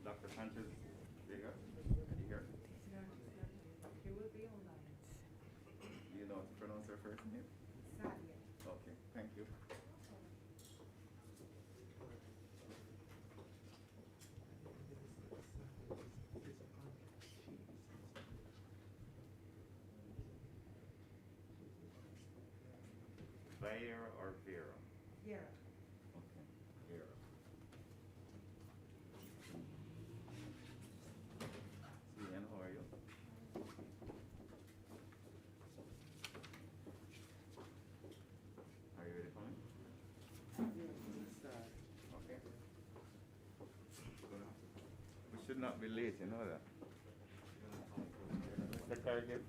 Dr. Sanchez, there you go. Are you here? He will be online. Do you know how to pronounce her first name? Sadia. Okay, thank you. Vera or Vera? Vera. Okay, Vera. Dionne, how are you? Are you ready for me? Okay. We should not be late, you know that. Mr. Cargill?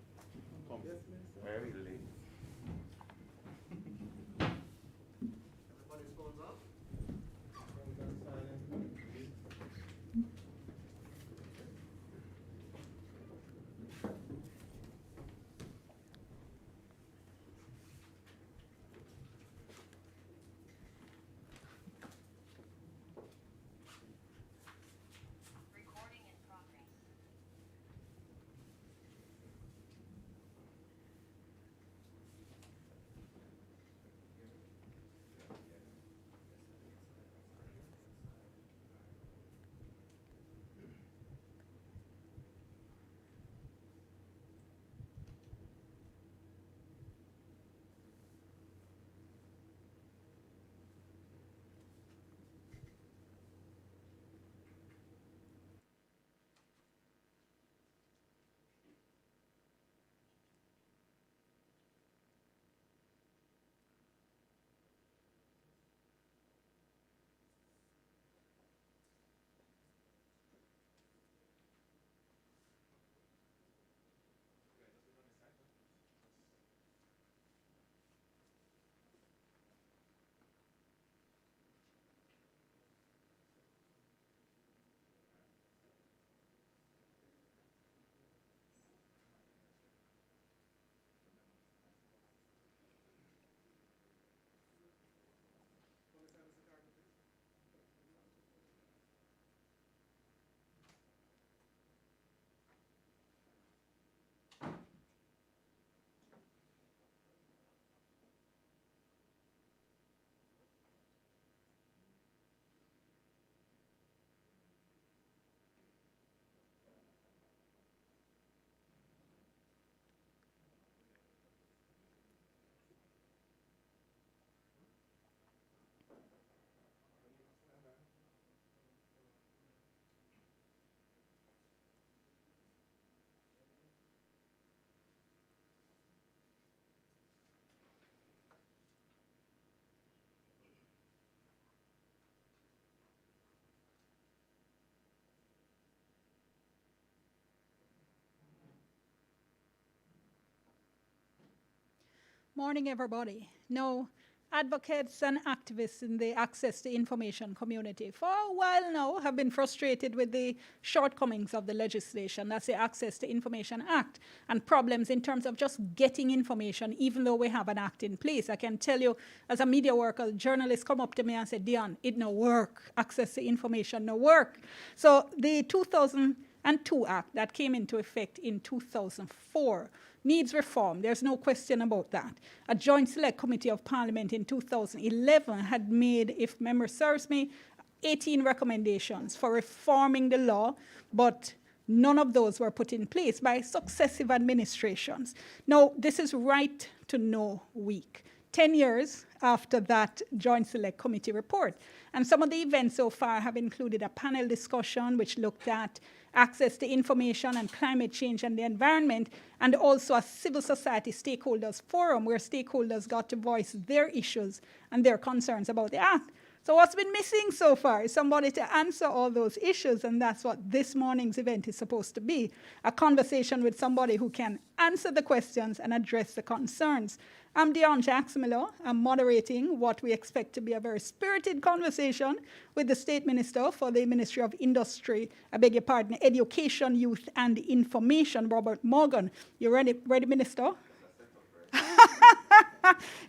Come. Yes, Minister. Very late. Everybody's phones off? Phones on silent. Recording in progress. Morning, everybody. Now, advocates and activists in the access to information community for a while now have been frustrated with the shortcomings of the legislation, that's the Access to Information Act, and problems in terms of just getting information, even though we have an act in place. I can tell you, as a media worker, journalists come up to me and say, Dionne, it no work. Access to information no work. So the 2002 Act that came into effect in 2004 needs reform. There's no question about that. A Joint Select Committee of Parliament in 2011 had made, if memory serves me, 18 recommendations for reforming the law, but none of those were put in place by successive administrations. Now, this is right to know week. 10 years after that Joint Select Committee report. And some of the events so far have included a panel discussion which looked at access to information and climate change and the environment, and also a civil society stakeholders forum where stakeholders got to voice their issues and their concerns about the act. So what's been missing so far is somebody to answer all those issues, and that's what this morning's event is supposed to be, a conversation with somebody who can answer the questions and address the concerns. I'm Dionne Jackson-Miller. I'm moderating what we expect to be a very spirited conversation with the State Minister for the Ministry of Industry, Education, Youth and Information, Robert Morgan. You ready, Minister?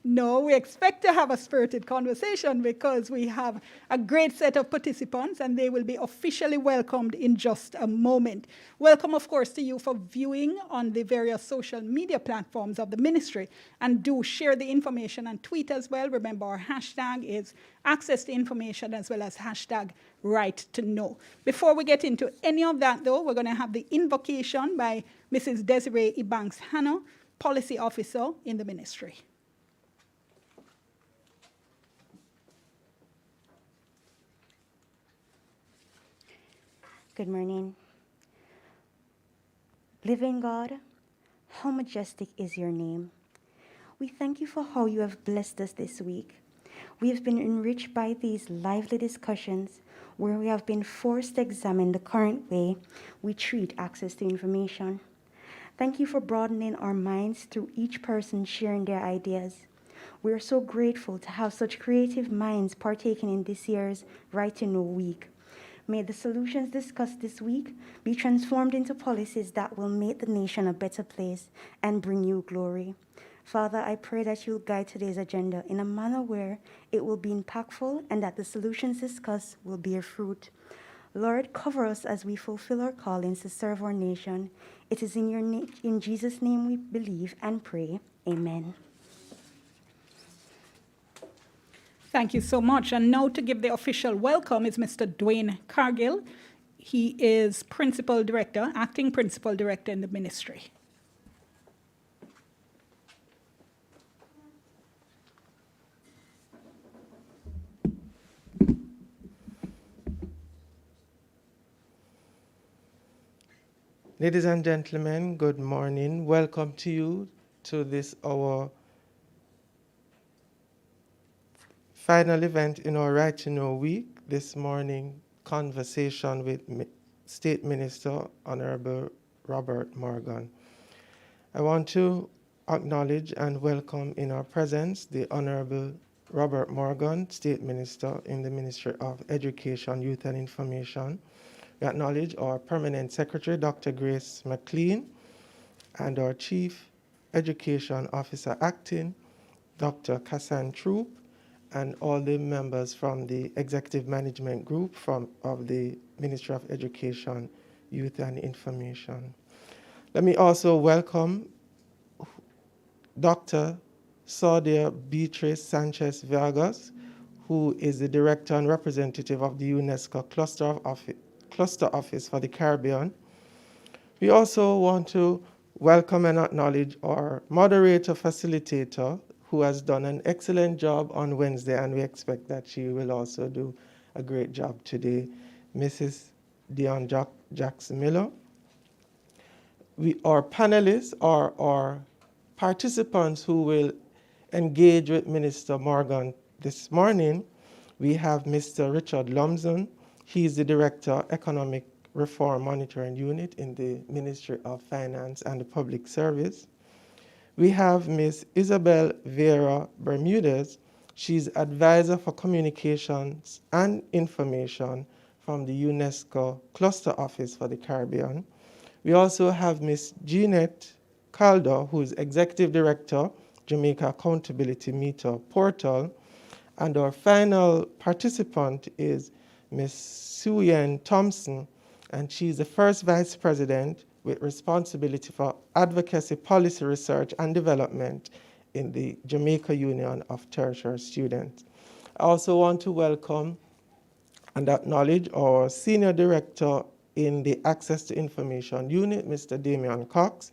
No, we expect to have a spirited conversation because we have a great set of participants and they will be officially welcomed in just a moment. Welcome, of course, to you for viewing on the various social media platforms of the ministry, and do share the information and tweet as well. Remember, our hashtag is access to information as well as hashtag right to know. Before we get into any of that, though, we're going to have the invocation by Mrs. Desiree Ebanks-Hanno, Policy Officer in the ministry. Good morning. Living God, how majestic is your name. We thank you for how you have blessed us this week. We have been enriched by these lively discussions where we have been forced to examine the current way we treat access to information. Thank you for broadening our minds through each person sharing their ideas. We are so grateful to have such creative minds partaking in this year's Right to Know Week. May the solutions discussed this week be transformed into policies that will make the nation a better place and bring you glory. Father, I pray that you'll guide today's agenda in a manner where it will be impactful and that the solutions discussed will bear fruit. Lord, cover us as we fulfill our callings to serve our nation. It is in Jesus' name we believe and pray. Amen. Thank you so much. And now to give the official welcome is Mr. Dwayne Cargill. He is Principal Director, Acting Principal Director in the ministry. Ladies and gentlemen, good morning. Welcome to you to this, our final event in our Right to Know Week. This morning, conversation with State Minister, Honorable Robert Morgan. I want to acknowledge and welcome in our presence the Honorable Robert Morgan, State Minister in the Ministry of Education, Youth and Information. We acknowledge our Permanent Secretary, Dr. Grace McLean, and our Chief Education Officer Acting, Dr. Kassan Troop, and all the members from the Executive Management Group of the Ministry of Education, Youth and Information. Let me also welcome Dr. Saudia Beatrice Sanchez Vargas, who is the Director and Representative of the UNESCO Cluster Office for the Caribbean. We also want to welcome and acknowledge our moderator facilitator, who has done an excellent job on Wednesday, and we expect that she will also do a great job today, Mrs. Dionne Jackson-Miller. Our panelists are our participants who will engage with Minister Morgan this morning. We have Mr. Richard Lumsden. He's the Director, Economic Reform Monitoring Unit in the Ministry of Finance and the Public Service. We have Ms. Isabel Vera Bermudez. She's Advisor for Communications and Information from the UNESCO Cluster Office for the Caribbean. We also have Ms. Jeanette Calder, who is Executive Director, Jamaica Accountability Meter Portal. And our final participant is Ms. Suyen Thompson, and she's the first Vice President with responsibility for advocacy, policy research, and development in the Jamaica Union of Tertiary Students. I also want to welcome and acknowledge our Senior Director in the Access to Information Unit, Mr. Damian Cox,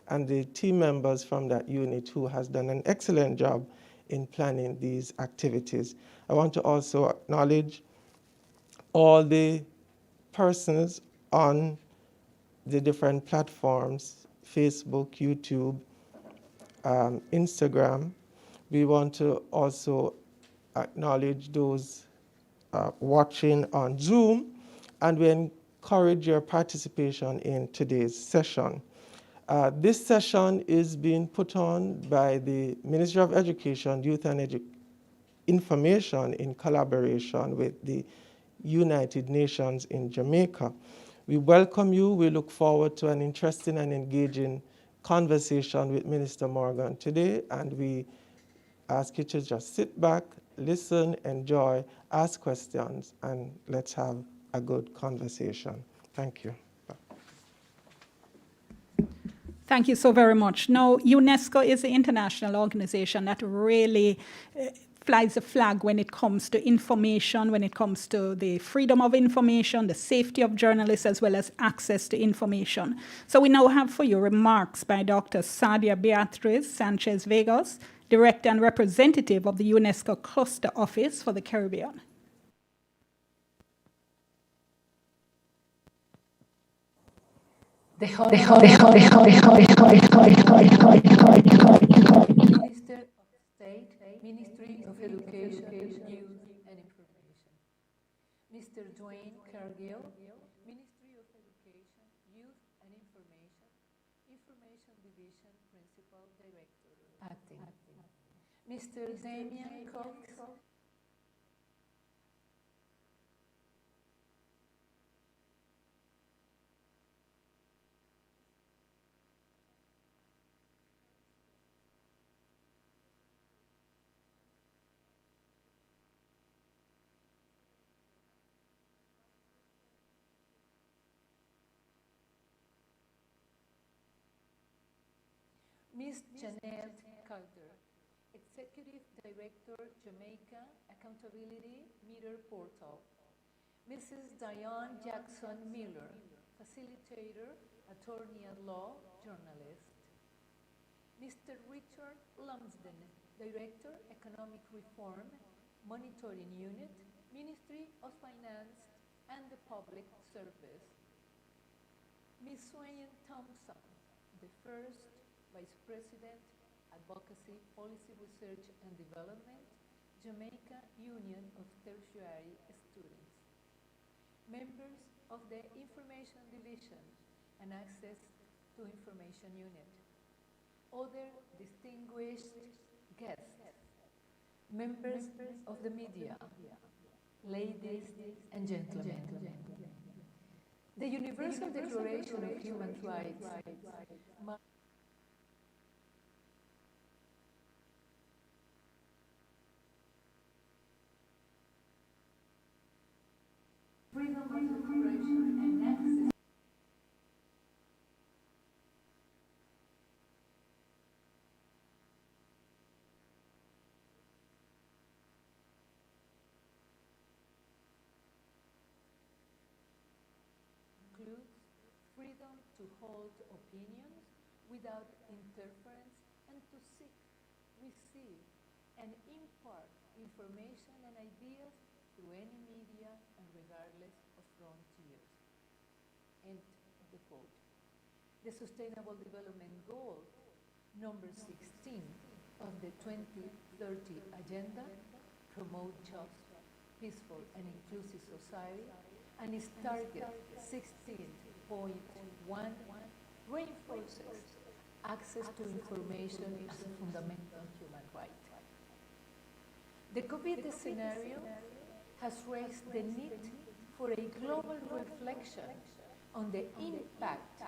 and the team members from that unit who has done an excellent job in planning these activities. I want to also acknowledge all the persons on the different platforms, Facebook, YouTube, Instagram. We want to also acknowledge those watching on Zoom, and we encourage your participation in today's session. This session is being put on by the Ministry of Education, Youth and Information in collaboration with the United Nations in Jamaica. We welcome you. We look forward to an interesting and engaging conversation with Minister Morgan today, and we ask you to just sit back, listen, enjoy, ask questions, and let's have a good conversation. Thank you. Thank you so very much. Now, UNESCO is an international organization that really flies a flag when it comes to information, when it comes to the freedom of information, the safety of journalists, as well as access to information. So we now have for you remarks by Dr. Sadia Beatriz Sanchez Vegas, Director and Representative of the UNESCO Cluster Office for the Caribbean. Minister of State, Ministry of Education, Youth and Information. Mr. Dwayne Cargill, Ministry of Education, Youth and Information, Information Division Principal Director, Acting. Mr. Damian Cox, Ms. Janet Carter, Executive Director, Jamaica Accountability Meter Portal. Mrs. Dionne Jackson Miller, Facilitator, Attorney at Law, Journalist. Mr. Richard Lumsden, Director, Economic Reform, Monitoring Unit, Ministry of Finance and the Public Service. Ms. Swain Thompson, the first Vice President, Advocacy, Policy Research and Development, Jamaica Union of Tertiary Students. Members of the Information Division and Access to Information Unit. Other distinguished guests, members of the media, ladies and gentlemen. The Universal Declaration of Human Rights freedom of expression and access includes freedom to hold opinions without interference and to seek, receive, and impart information and ideas through any media and regardless of frontiers. End the quote. The Sustainable Development Goal number 16 of the 2030 Agenda promote just, peaceful, and inclusive society, and its target 16.1 reinforces access to information as a fundamental human right. The COVID scenario has raised the need for a global reflection on the impact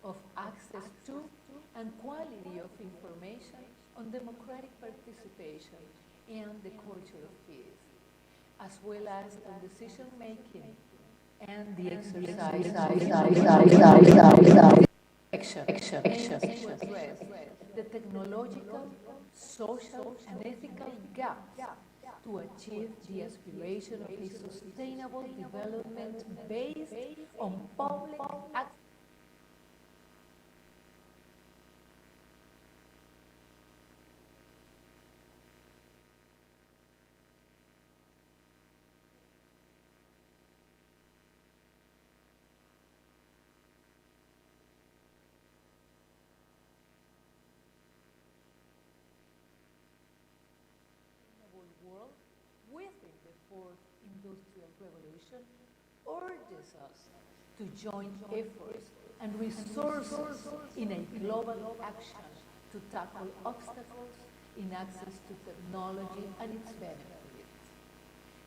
of access to and quality of information on democratic participation and the culture of peace, as well as on decision-making and the exercise action to address the technological, social, and ethical gaps to achieve the aspiration of a sustainable development based on public access. World within the fourth Industrial Revolution urges us to join efforts and resources in a global action to tackle obstacles in access to technology and its benefits.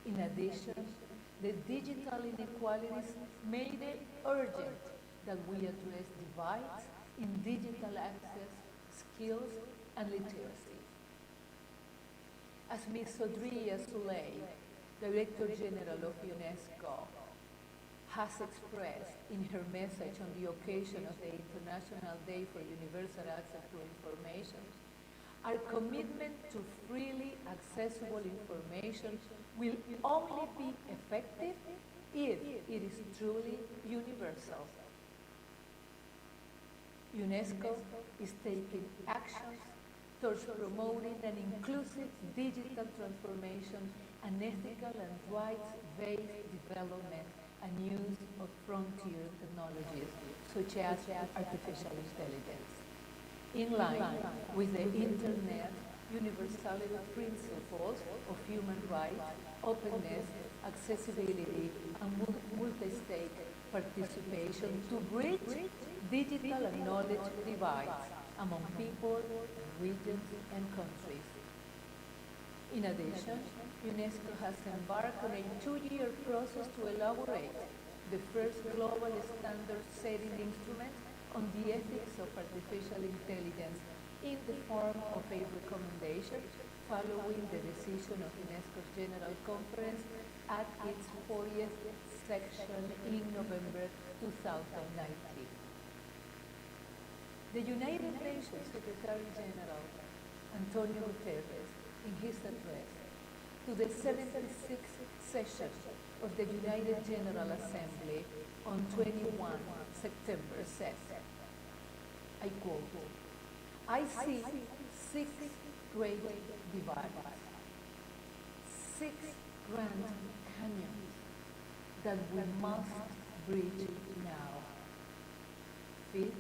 In addition, the digital inequalities made it urgent that we address divides in digital access, skills, and literacy. As Ms. Sodria Souley, Director General of UNESCO, has expressed in her message on the occasion of the International Day for Universal Access to Information, our commitment to freely accessible information will only be effective if it is truly universal. UNESCO is taking actions towards promoting an inclusive digital transformation and ethical and rights-based development and use of frontier technologies such as artificial intelligence. In line with the Internet universality principles of human rights, openness, accessibility, and multi-state participation to bridge digital and knowledge divides among people, regions, and countries. In addition, UNESCO has embarked on a 2-year process to elaborate the first global standard-setting instrument on the ethics of artificial intelligence in the form of a recommendation following the decision of UNESCO's General Conference at its 40th section in November 2019. The United Nations Secretary General, Antonio Guterres, in his address to the 76th session of the United General Assembly on 21 September said, I quote, I see 6 great divides, 6 grand canyons that we must bridge now. Feed,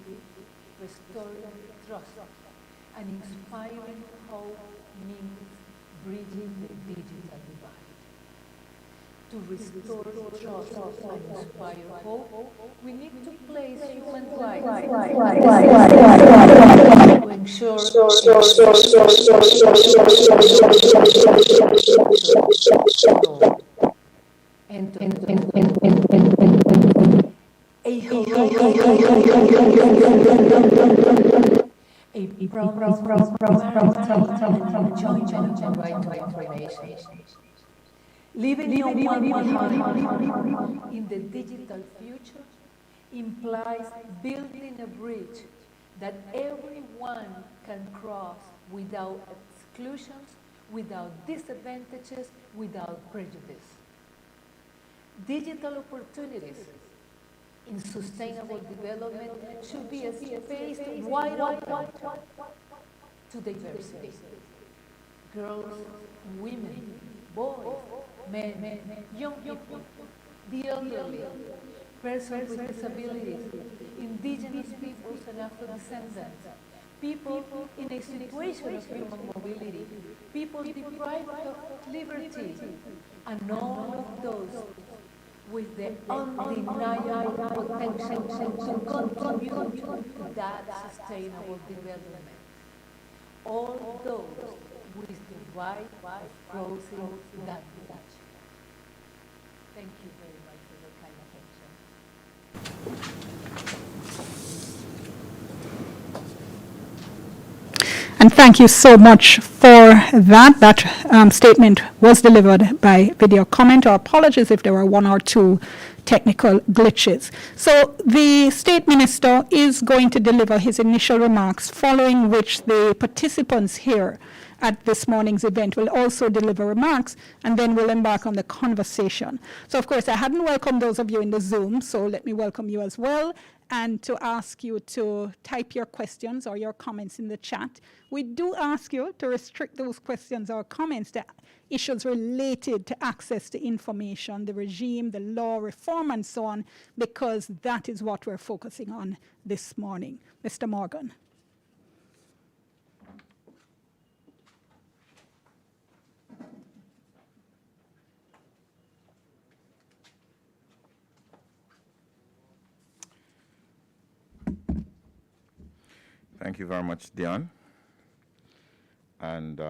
restoring trust, and inspiring hope means bridging the digital divide. To restore trust and inspire hope, we need to place human rights to ensure a promise of prosperity and enjoyment and right to information. Living no one behind in the digital future implies building a bridge that everyone can cross without exclusions, without disadvantages, without prejudice. Digital opportunities in sustainable development should be a space wide open to diversity. Girls, women, boys, men, young people, the elderly, persons with disabilities, indigenous peoples and Afro-descendants, people in a situation of human mobility, people deprived of liberty, and all of those with the undeniable potential to contribute to that sustainable development. All those with the right of crossing that bridge. Thank you very much for your kind attention. And thank you so much for that. That statement was delivered by video comment. Our apologies if there were 1 or 2 technical glitches. So the State Minister is going to deliver his initial remarks, following which the participants here at this morning's event will also deliver remarks, and then we'll embark on the conversation. So of course, I hadn't welcomed those of you in the Zoom, so let me welcome you as well, and to ask you to type your questions or your comments in the chat. We do ask you to restrict those questions or comments to issues related to access to information, the regime, the law, reform, and so on, because that is what we're focusing on this morning. Mr. Morgan. Thank you very much, Dionne. And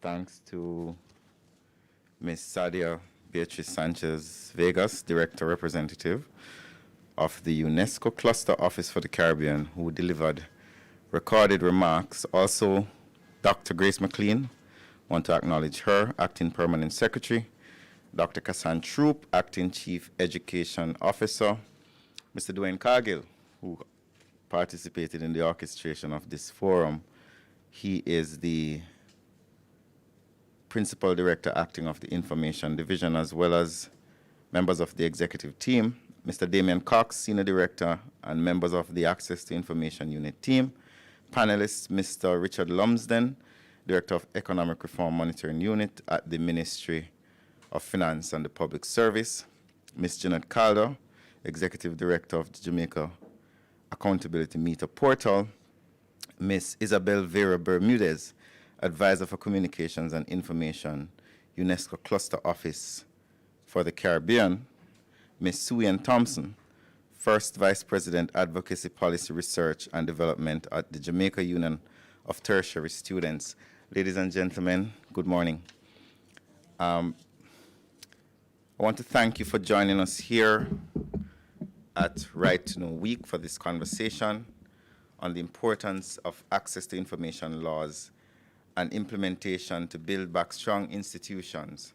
thanks to Ms. Sadia Beatriz Sanchez Vegas, Director Representative of the UNESCO Cluster Office for the Caribbean, who delivered recorded remarks. Also, Dr. Grace McLean, want to acknowledge her, Acting Permanent Secretary, Dr. Kassan Troop, Acting Chief Education Officer, Mr. Dwayne Cargill, who participated in the orchestration of this forum. He is the Principal Director Acting of the Information Division, as well as members of the executive team, Mr. Damian Cox, Senior Director, and members of the Access to Information Unit team. Panelists, Mr. Richard Lumsden, Director of Economic Reform Monitoring Unit at the Ministry of Finance and the Public Service, Ms. Janet Calder, Executive Director of the Jamaica Accountability Meter Portal, Ms. Isabel Vera Bermudez, Advisor for Communications and Information, UNESCO Cluster Office for the Caribbean, Ms. Suyan Thompson, First Vice President, Advocacy Policy Research and Development at the Jamaica Union of Tertiary Students. Ladies and gentlemen, good morning. I want to thank you for joining us here at Right to Know Week for this conversation on the importance of access to information laws and implementation to build back strong institutions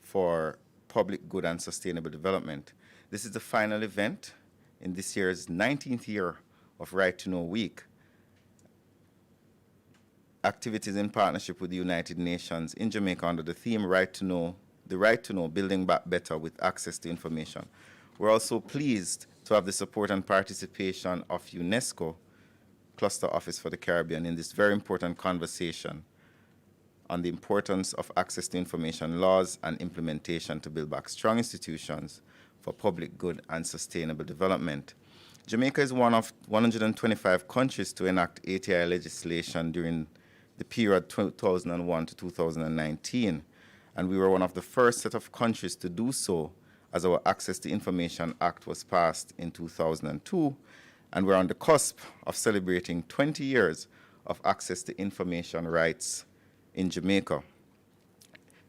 for public good and sustainable development. This is the final event in this year's 19th year of Right to Know Week. Activities in partnership with the United Nations in Jamaica under the theme Right to Know, the Right to Know, Building Back Better with Access to Information. We're also pleased to have the support and participation of UNESCO Cluster Office for the Caribbean in this very important conversation on the importance of access to information laws and implementation to build back strong institutions for public good and sustainable development. Jamaica is one of 125 countries to enact ATI legislation during the period 2001 to 2019, and we were one of the first set of countries to do so as our Access to Information Act was passed in 2002, and we're on the cusp of celebrating 20 years of access to information rights in Jamaica.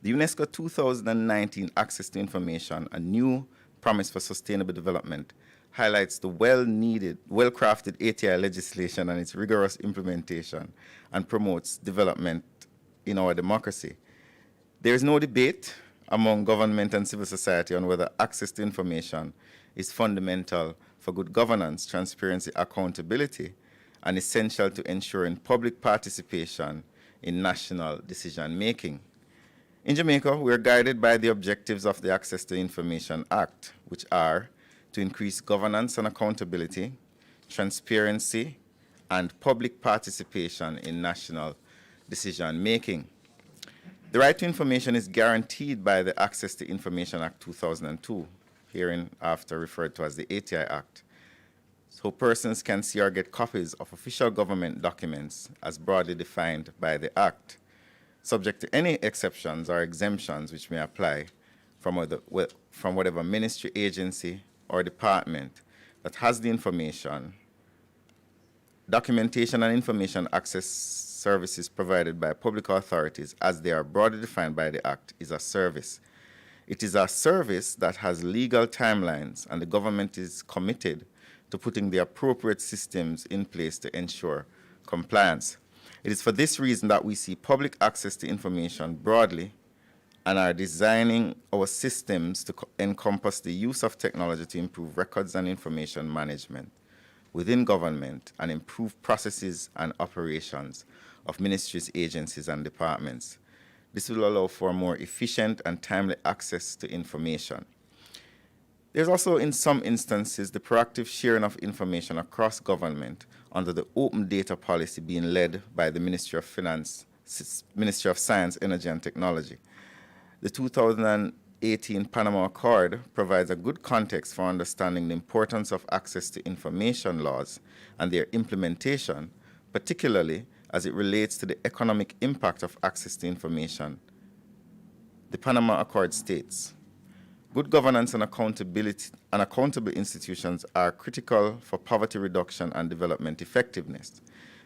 The UNESCO 2019 Access to Information, a new promise for sustainable development, highlights the well-needed, well-crafted ATI legislation and its rigorous implementation and promotes development in our democracy. There is no debate among government and civil society on whether access to information is fundamental for good governance, transparency, accountability, and essential to ensuring public participation in national decision-making. In Jamaica, we are guided by the objectives of the Access to Information Act, which are to increase governance and accountability, transparency, and public participation in national decision-making. The right to information is guaranteed by the Access to Information Act 2002, hereinafter referred to as the ATI Act. So persons can see or get copies of official government documents as broadly defined by the Act, subject to any exceptions or exemptions which may apply from whatever ministry, agency, or department that has the information. Documentation and information access services provided by public authorities, as they are broadly defined by the Act, is a service. It is a service that has legal timelines, and the government is committed to putting the appropriate systems in place to ensure compliance. It is for this reason that we see public access to information broadly and are designing our systems to encompass the use of technology to improve records and information management within government and improve processes and operations of ministries, agencies, and departments. This will allow for more efficient and timely access to information. There's also, in some instances, the proactive sharing of information across government under the open data policy being led by the Ministry of Finance, Ministry of Science, Energy, and Technology. The 2018 Panama Accord provides a good context for understanding the importance of access to information laws and their implementation, particularly as it relates to the economic impact of access to information. The Panama Accord states, Good governance and accountability and accountable institutions are critical for poverty reduction and development effectiveness.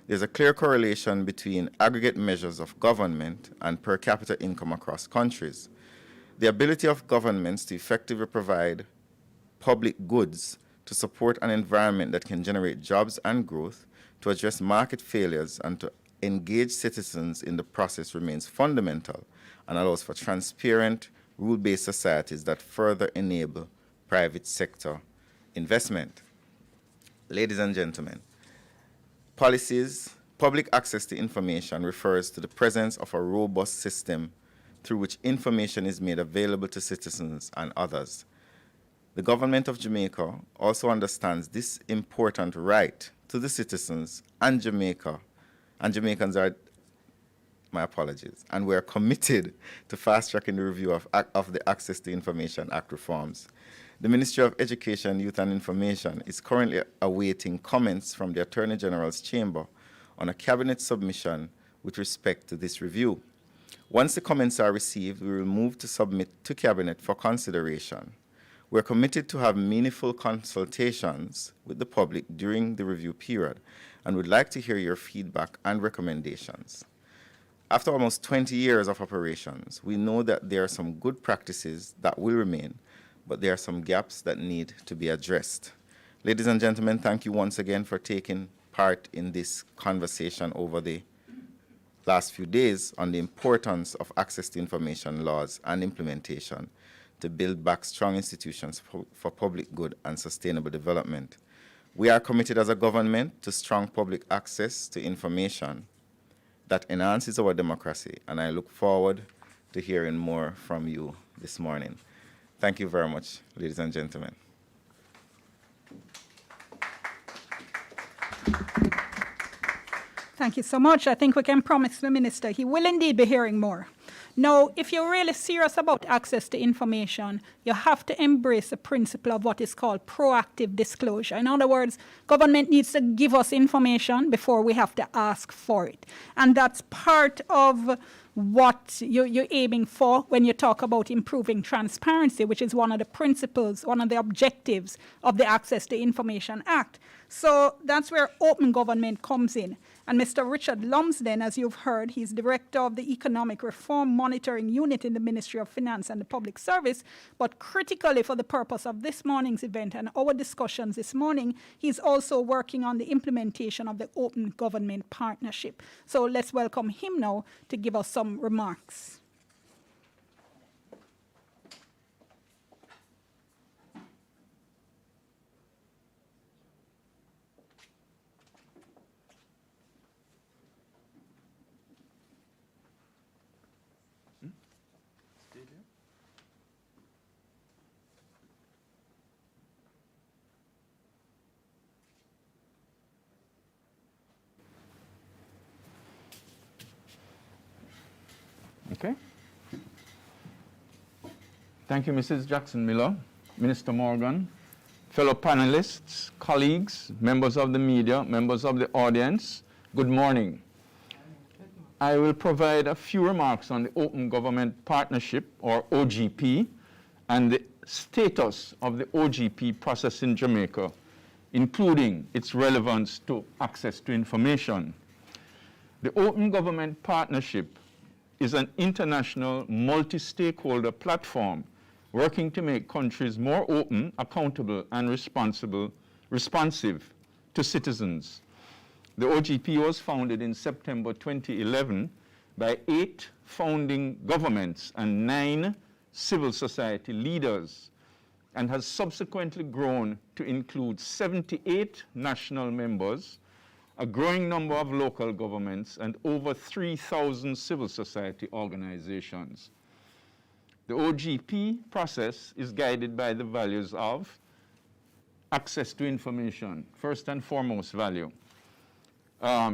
There's a clear correlation between aggregate measures of government and per capita income across countries. The ability of governments to effectively provide public goods to support an environment that can generate jobs and growth, to address market failures, and to engage citizens in the process remains fundamental and allows for transparent, rule-based societies that further enable private sector investment. Ladies and gentlemen, public access to information refers to the presence of a robust system through which information is made available to citizens and others. The government of Jamaica also understands this important right to the citizens and Jamaica, and Jamaicans are, my apologies, and we are committed to fast-tracking the review of the Access to Information Act reforms. The Ministry of Education, Youth and Information is currently awaiting comments from the Attorney General's Chamber on a Cabinet submission with respect to this review. Once the comments are received, we will move to submit to Cabinet for consideration. We're committed to have meaningful consultations with the public during the review period and would like to hear your feedback and recommendations. After almost 20 years of operations, we know that there are some good practices that will remain, but there are some gaps that need to be addressed. Ladies and gentlemen, thank you once again for taking part in this conversation over the last few days on the importance of access to information laws and implementation to build back strong institutions for public good and sustainable development. We are committed as a government to strong public access to information that enhances our democracy, and I look forward to hearing more from you this morning. Thank you very much, ladies and gentlemen. Thank you so much. I think we can promise the minister he will indeed be hearing more. Now, if you're really serious about access to information, you have to embrace the principle of what is called proactive disclosure. In other words, government needs to give us information before we have to ask for it. And that's part of what you're aiming for when you talk about improving transparency, which is one of the principles, one of the objectives of the Access to Information Act. So that's where open government comes in. And Mr. Richard Lumsden, as you've heard, he's director of the Economic Reform Monitoring Unit in the Ministry of Finance and the Public Service. But critically for the purpose of this morning's event and our discussions this morning, he's also working on the implementation of the Open Government Partnership. So let's welcome him now to give us some remarks. Okay. Thank you, Mrs. Jackson-Miller, Minister Morgan, fellow panelists, colleagues, members of the media, members of the audience. Good morning. I will provide a few remarks on the Open Government Partnership, or OGP, and the status of the OGP process in Jamaica, including its relevance to access to information. The Open Government Partnership is an international multi-stakeholder platform working to make countries more open, accountable, and responsive to citizens. The OGP was founded in September 2011 by 8 founding governments and 9 civil society leaders, and has subsequently grown to include 78 national members, a growing number of local governments, and over 3,000 civil society organizations. The OGP process is guided by the values of access to information, first and foremost value,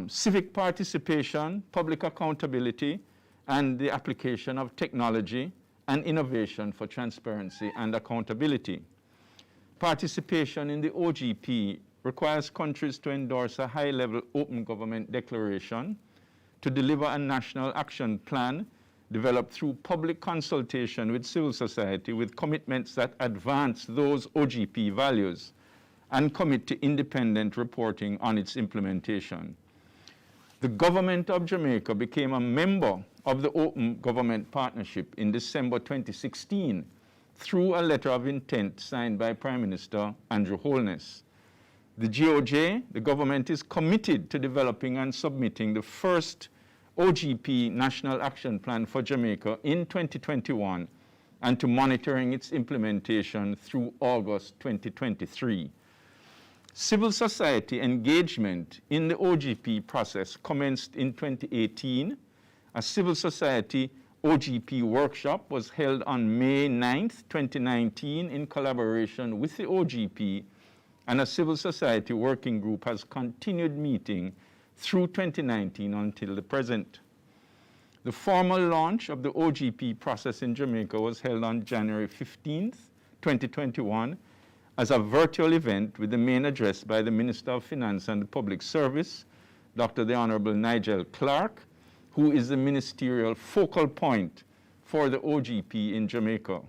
civic participation, public accountability, and the application of technology and innovation for transparency and accountability. Participation in the OGP requires countries to endorse a high-level open government declaration, to deliver a national action plan developed through public consultation with civil society with commitments that advance those OGP values and commit to independent reporting on its implementation. The government of Jamaica became a member of the Open Government Partnership in December 2016 through a letter of intent signed by Prime Minister Andrew Holness. The GOJ, the government, is committed to developing and submitting the first OGP National Action Plan for Jamaica in 2021 and to monitoring its implementation through August 2023. Civil society engagement in the OGP process commenced in 2018. A civil society OGP workshop was held on May 9th, 2019 in collaboration with the OGP, and a civil society working group has continued meeting through 2019 until the present. The formal launch of the OGP process in Jamaica was held on January 15th, 2021, as a virtual event with the main address by the Minister of Finance and Public Service, Dr. the Honorable Nigel Clark, who is the ministerial focal point for the OGP in Jamaica.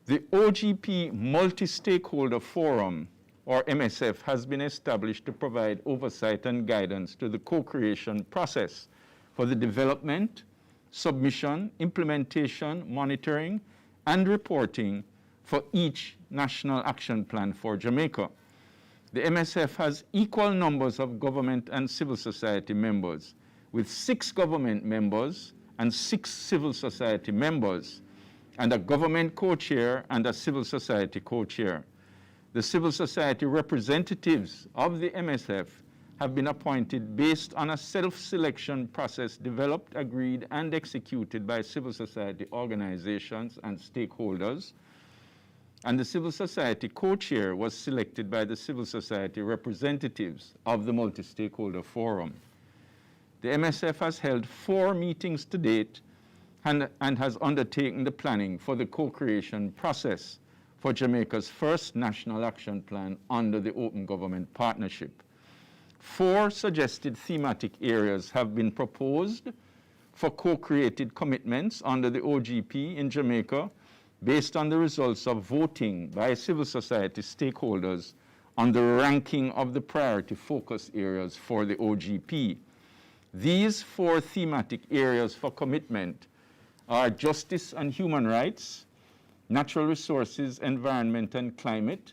The OGP Multi-Stakeholder Forum, or MSF, has been established to provide oversight and guidance to the co-creation process for the development, submission, implementation, monitoring, and reporting for each National Action Plan for Jamaica. The MSF has equal numbers of government and civil society members, with 6 government members and 6 civil society members, and a government co-chair and a civil society co-chair. The civil society representatives of the MSF have been appointed based on a self-selection process developed, agreed, and executed by civil society organizations and stakeholders. And the civil society co-chair was selected by the civil society representatives of the Multi-Stakeholder Forum. The MSF has held 4 meetings to date and has undertaken the planning for the co-creation process for Jamaica's first National Action Plan under the Open Government Partnership. 4 suggested thematic areas have been proposed for co-created commitments under the OGP in Jamaica based on the results of voting by civil society stakeholders on the ranking of the priority focus areas for the OGP. These 4 thematic areas for commitment are justice and human rights, natural resources, environment and climate,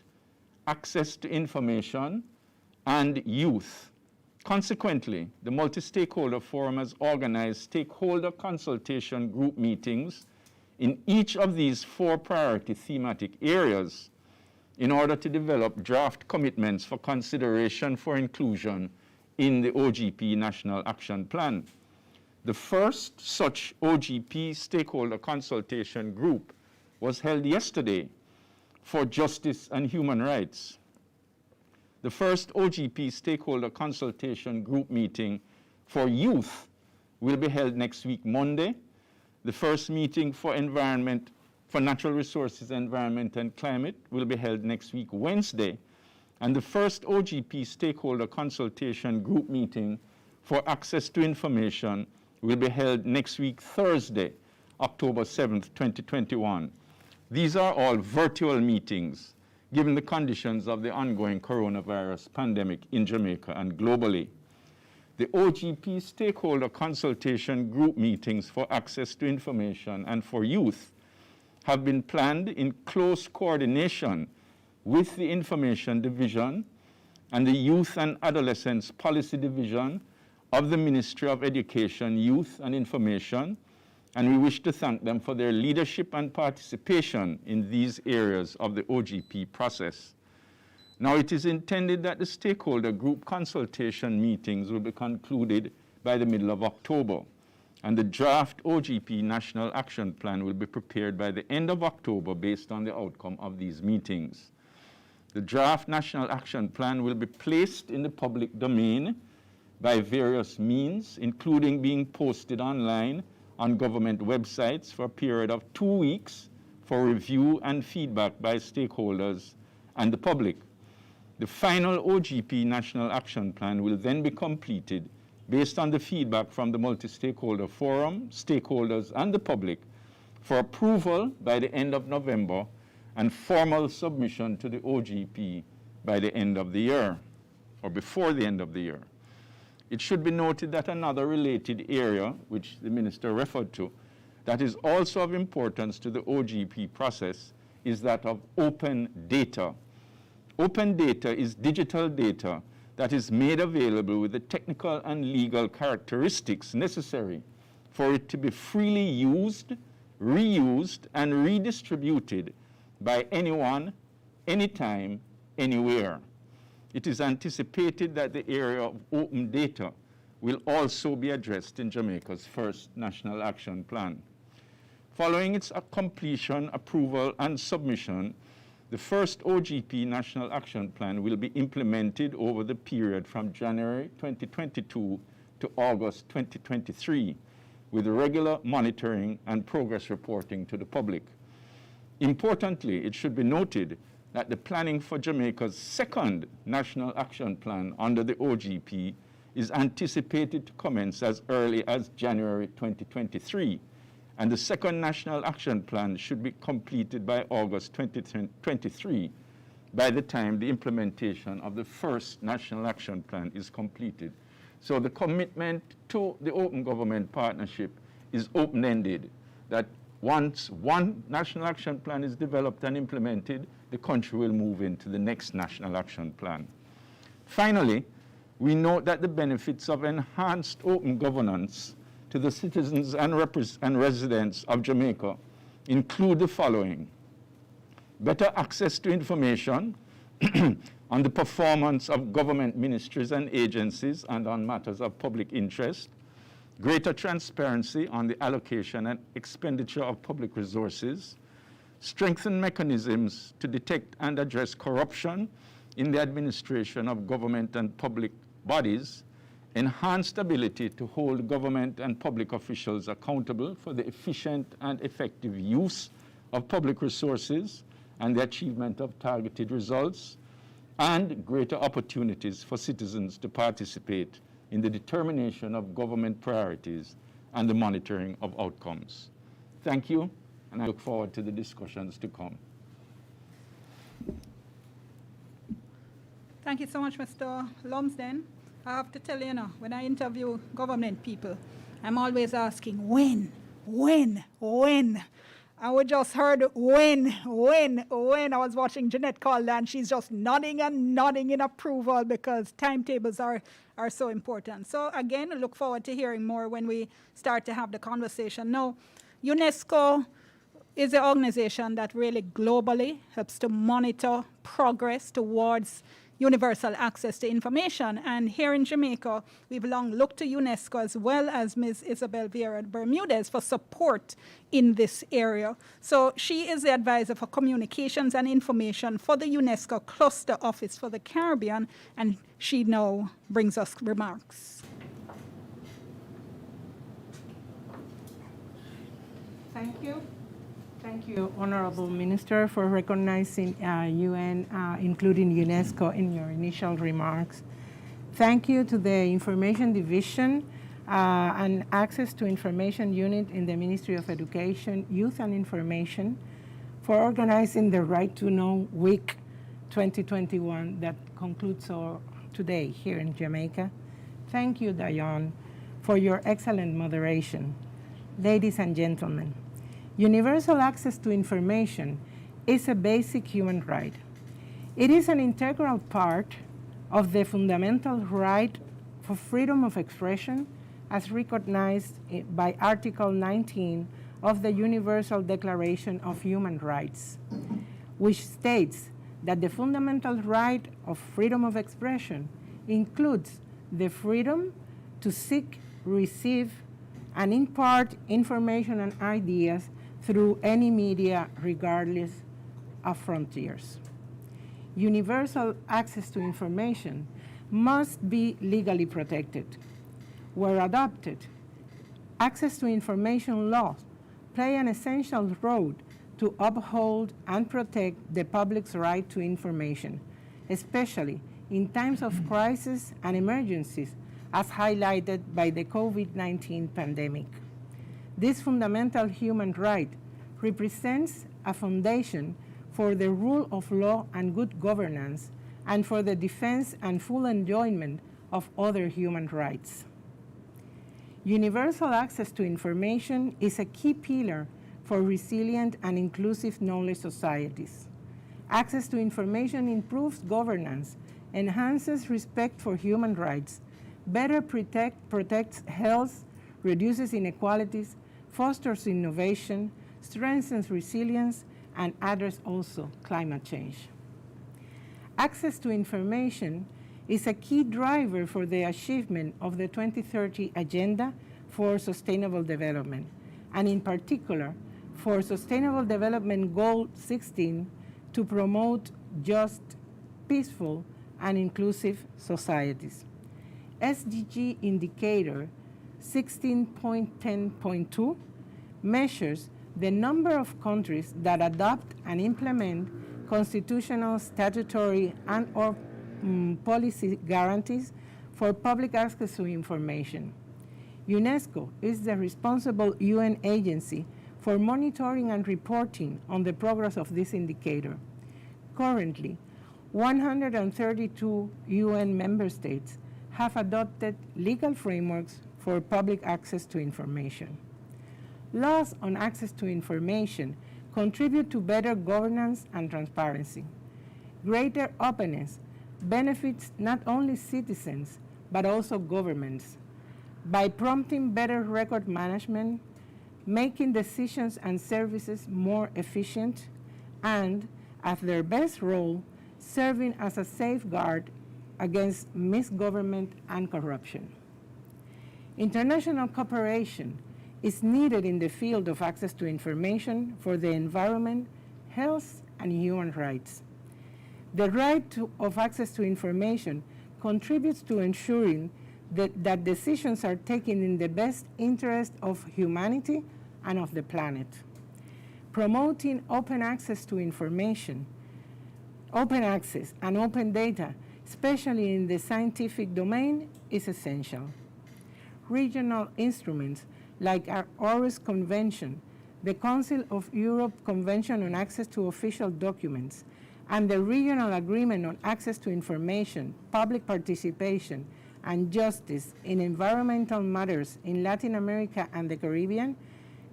access to information, and youth. Consequently, the Multi-Stakeholder Forum has organized stakeholder consultation group meetings in each of these 4 priority thematic areas in order to develop draft commitments for consideration for inclusion in the OGP National Action Plan. The first such OGP stakeholder consultation group was held yesterday for justice and human rights. The first OGP stakeholder consultation group meeting for youth will be held next week, Monday. The first meeting for environment, for natural resources, environment, and climate will be held next week, Wednesday. And the first OGP stakeholder consultation group meeting for access to information will be held next week, Thursday, October 7th, 2021. These are all virtual meetings, given the conditions of the ongoing coronavirus pandemic in Jamaica and globally. The OGP stakeholder consultation group meetings for access to information and for youth have been planned in close coordination with the Information Division and the Youth and Adolescents Policy Division of the Ministry of Education, Youth and Information, and we wish to thank them for their leadership and participation in these areas of the OGP process. Now, it is intended that the stakeholder group consultation meetings will be concluded by the middle of October, and the draft OGP National Action Plan will be prepared by the end of October based on the outcome of these meetings. The draft National Action Plan will be placed in the public domain by various means, including being posted online on government websites for a period of 2 weeks for review and feedback by stakeholders and the public. The final OGP National Action Plan will then be completed based on the feedback from the multi-stakeholder forum, stakeholders, and the public, for approval by the end of November and formal submission to the OGP by the end of the year, or before the end of the year. It should be noted that another related area, which the minister referred to, that is also of importance to the OGP process is that of open data. Open data is digital data that is made available with the technical and legal characteristics necessary for it to be freely used, reused, and redistributed by anyone, anytime, anywhere. It is anticipated that the area of open data will also be addressed in Jamaica's first National Action Plan. Following its completion, approval, and submission, the first OGP National Action Plan will be implemented over the period from January 2022 to August 2023, with regular monitoring and progress reporting to the public. Importantly, it should be noted that the planning for Jamaica's second National Action Plan under the OGP is anticipated to commence as early as January 2023, and the second National Action Plan should be completed by August 2023, by the time the implementation of the first National Action Plan is completed. So the commitment to the Open Government Partnership is open-ended, that once one National Action Plan is developed and implemented, the country will move into the next National Action Plan. Finally, we note that the benefits of enhanced open governance to the citizens and residents of Jamaica include the following: better access to information on the performance of government ministries and agencies and on matters of public interest, greater transparency on the allocation and expenditure of public resources, strengthen mechanisms to detect and address corruption in the administration of government and public bodies, enhanced ability to hold government and public officials accountable for the efficient and effective use of public resources and the achievement of targeted results, and greater opportunities for citizens to participate in the determination of government priorities and the monitoring of outcomes. Thank you, and I look forward to the discussions to come. Thank you so much, Mr. Lumsden. I have to tell you, when I interview government people, I'm always asking, when? I would just heard when. I was watching Jeanette Calder, and she's just nodding and nodding in approval because timetables are so important. So again, I look forward to hearing more when we start to have the conversation. Now, UNESCO is an organization that really globally helps to monitor progress towards universal access to information. And here in Jamaica, we've long looked to UNESCO as well as Ms. Isabel Vieira Bermudez for support in this area. So she is the advisor for communications and information for the UNESCO Cluster Office for the Caribbean, and she now brings us remarks. Thank you. Thank you, Honorable Minister, for recognizing UN, including UNESCO, in your initial remarks. Thank you to the Information Division and Access to Information Unit in the Ministry of Education, Youth and Information for organizing the Right to Know Week 2021 that concludes today here in Jamaica. Thank you, Dionne, for your excellent moderation. Ladies and gentlemen, universal access to information is a basic human right. It is an integral part of the fundamental right for freedom of expression as recognized by Article 19 of the Universal Declaration of Human Rights, which states that the fundamental right of freedom of expression includes the freedom to seek, receive, and impart information and ideas through any media, regardless of frontiers. Universal access to information must be legally protected. Where adopted, access to information laws play an essential role to uphold and protect the public's right to information, especially in times of crisis and emergencies, as highlighted by the COVID-19 pandemic. This fundamental human right represents a foundation for the rule of law and good governance, and for the defense and full enjoyment of other human rights. Universal access to information is a key pillar for resilient and inclusive knowledge societies. Access to information improves governance, enhances respect for human rights, better protects health, reduces inequalities, fosters innovation, strengthens resilience, and addresses also climate change. Access to information is a key driver for the achievement of the 2030 Agenda for Sustainable Development, and in particular, for Sustainable Development Goal 16 to promote just, peaceful, and inclusive societies. SDG Indicator 16.10.2 measures the number of countries that adopt and implement constitutional, statutory, and/or policy guarantees for public access to information. UNESCO is the responsible UN agency for monitoring and reporting on the progress of this indicator. Currently, 132 UN member states have adopted legal frameworks for public access to information. Laws on access to information contribute to better governance and transparency. Greater openness benefits not only citizens, but also governments by prompting better record management, making decisions and services more efficient, and, as their best role, serving as a safeguard against misgovernment and corruption. International cooperation is needed in the field of access to information for the environment, health, and human rights. The right of access to information contributes to ensuring that decisions are taken in the best interest of humanity and of the planet. Promoting open access to information, open access and open data, especially in the scientific domain, is essential. Regional instruments like our Aarhus Convention, the Council of Europe Convention on Access to Official Documents, and the Regional Agreement on Access to Information, Public Participation, and Justice in Environmental Matters in Latin America and the Caribbean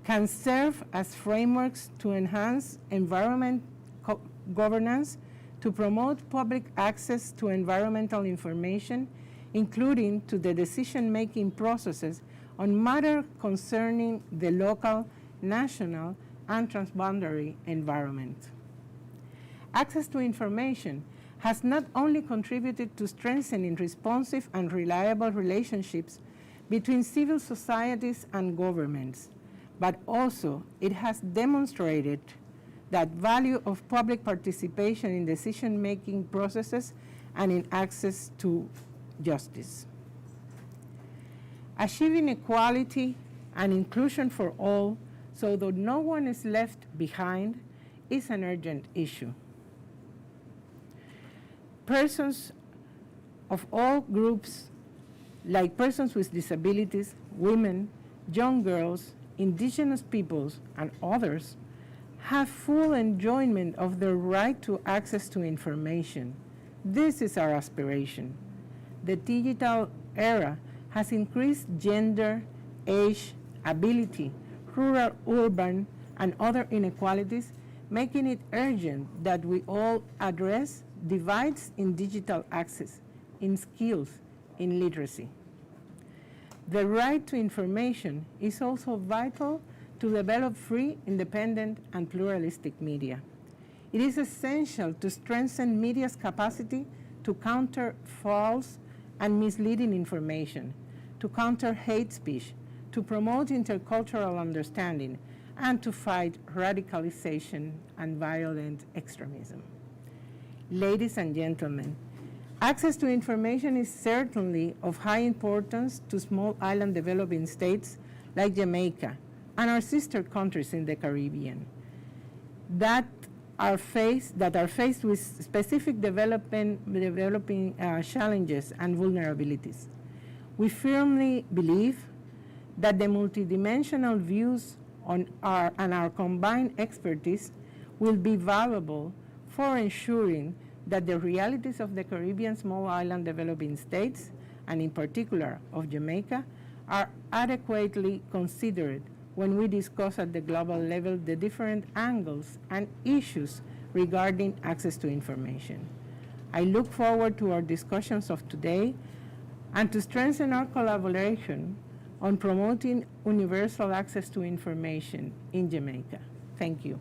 can serve as frameworks to enhance environment governance, to promote public access to environmental information, including to the decision-making processes on matters concerning the local, national, and transboundary environment. Access to information has not only contributed to strengthening responsive and reliable relationships between civil societies and governments, but also it has demonstrated that value of public participation in decision-making processes and in access to justice. Achieving equality and inclusion for all so that no one is left behind is an urgent issue. Persons of all groups, like persons with disabilities, women, young girls, indigenous peoples, and others, have full enjoyment of their right to access to information. This is our aspiration. The digital era has increased gender, age, ability, rural, urban, and other inequalities, making it urgent that we all address divides in digital access, in skills, in literacy. The right to information is also vital to develop free, independent, and pluralistic media. It is essential to strengthen media's capacity to counter false and misleading information, to counter hate speech, to promote intercultural understanding, and to fight radicalization and violent extremism. Ladies and gentlemen, access to information is certainly of high importance to small island developing states like Jamaica and our sister countries in the Caribbean that are faced with specific developing challenges and vulnerabilities. We firmly believe that the multidimensional views on our combined expertise will be valuable for ensuring that the realities of the Caribbean small island developing states, and in particular of Jamaica, are adequately considered when we discuss at the global level the different angles and issues regarding access to information. I look forward to our discussions of today and to strengthen our collaboration on promoting universal access to information in Jamaica. Thank you.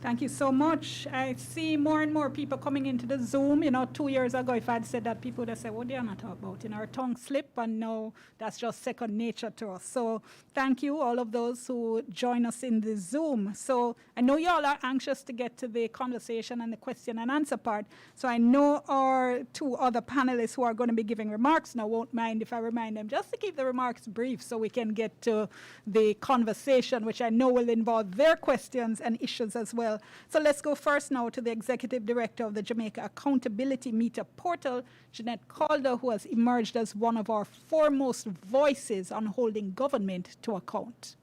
Thank you so much. I see more and more people coming into the Zoom. 2 years ago, if I'd said that, people would have said, what are you not talking about? Our tongue slip, and now that's just second nature to us. So thank you, all of those who join us in the Zoom. So I know you all are anxious to get to the conversation and the question and answer part. So I know our two other panelists who are going to be giving remarks now won't mind if I remind them just to keep the remarks brief so we can get to the conversation, which I know will involve their questions and issues as well. So let's go first now to the Executive Director of the Jamaica Accountability Meter Portal, Jeanette Calder, who has emerged as one of our foremost voices on holding government to account.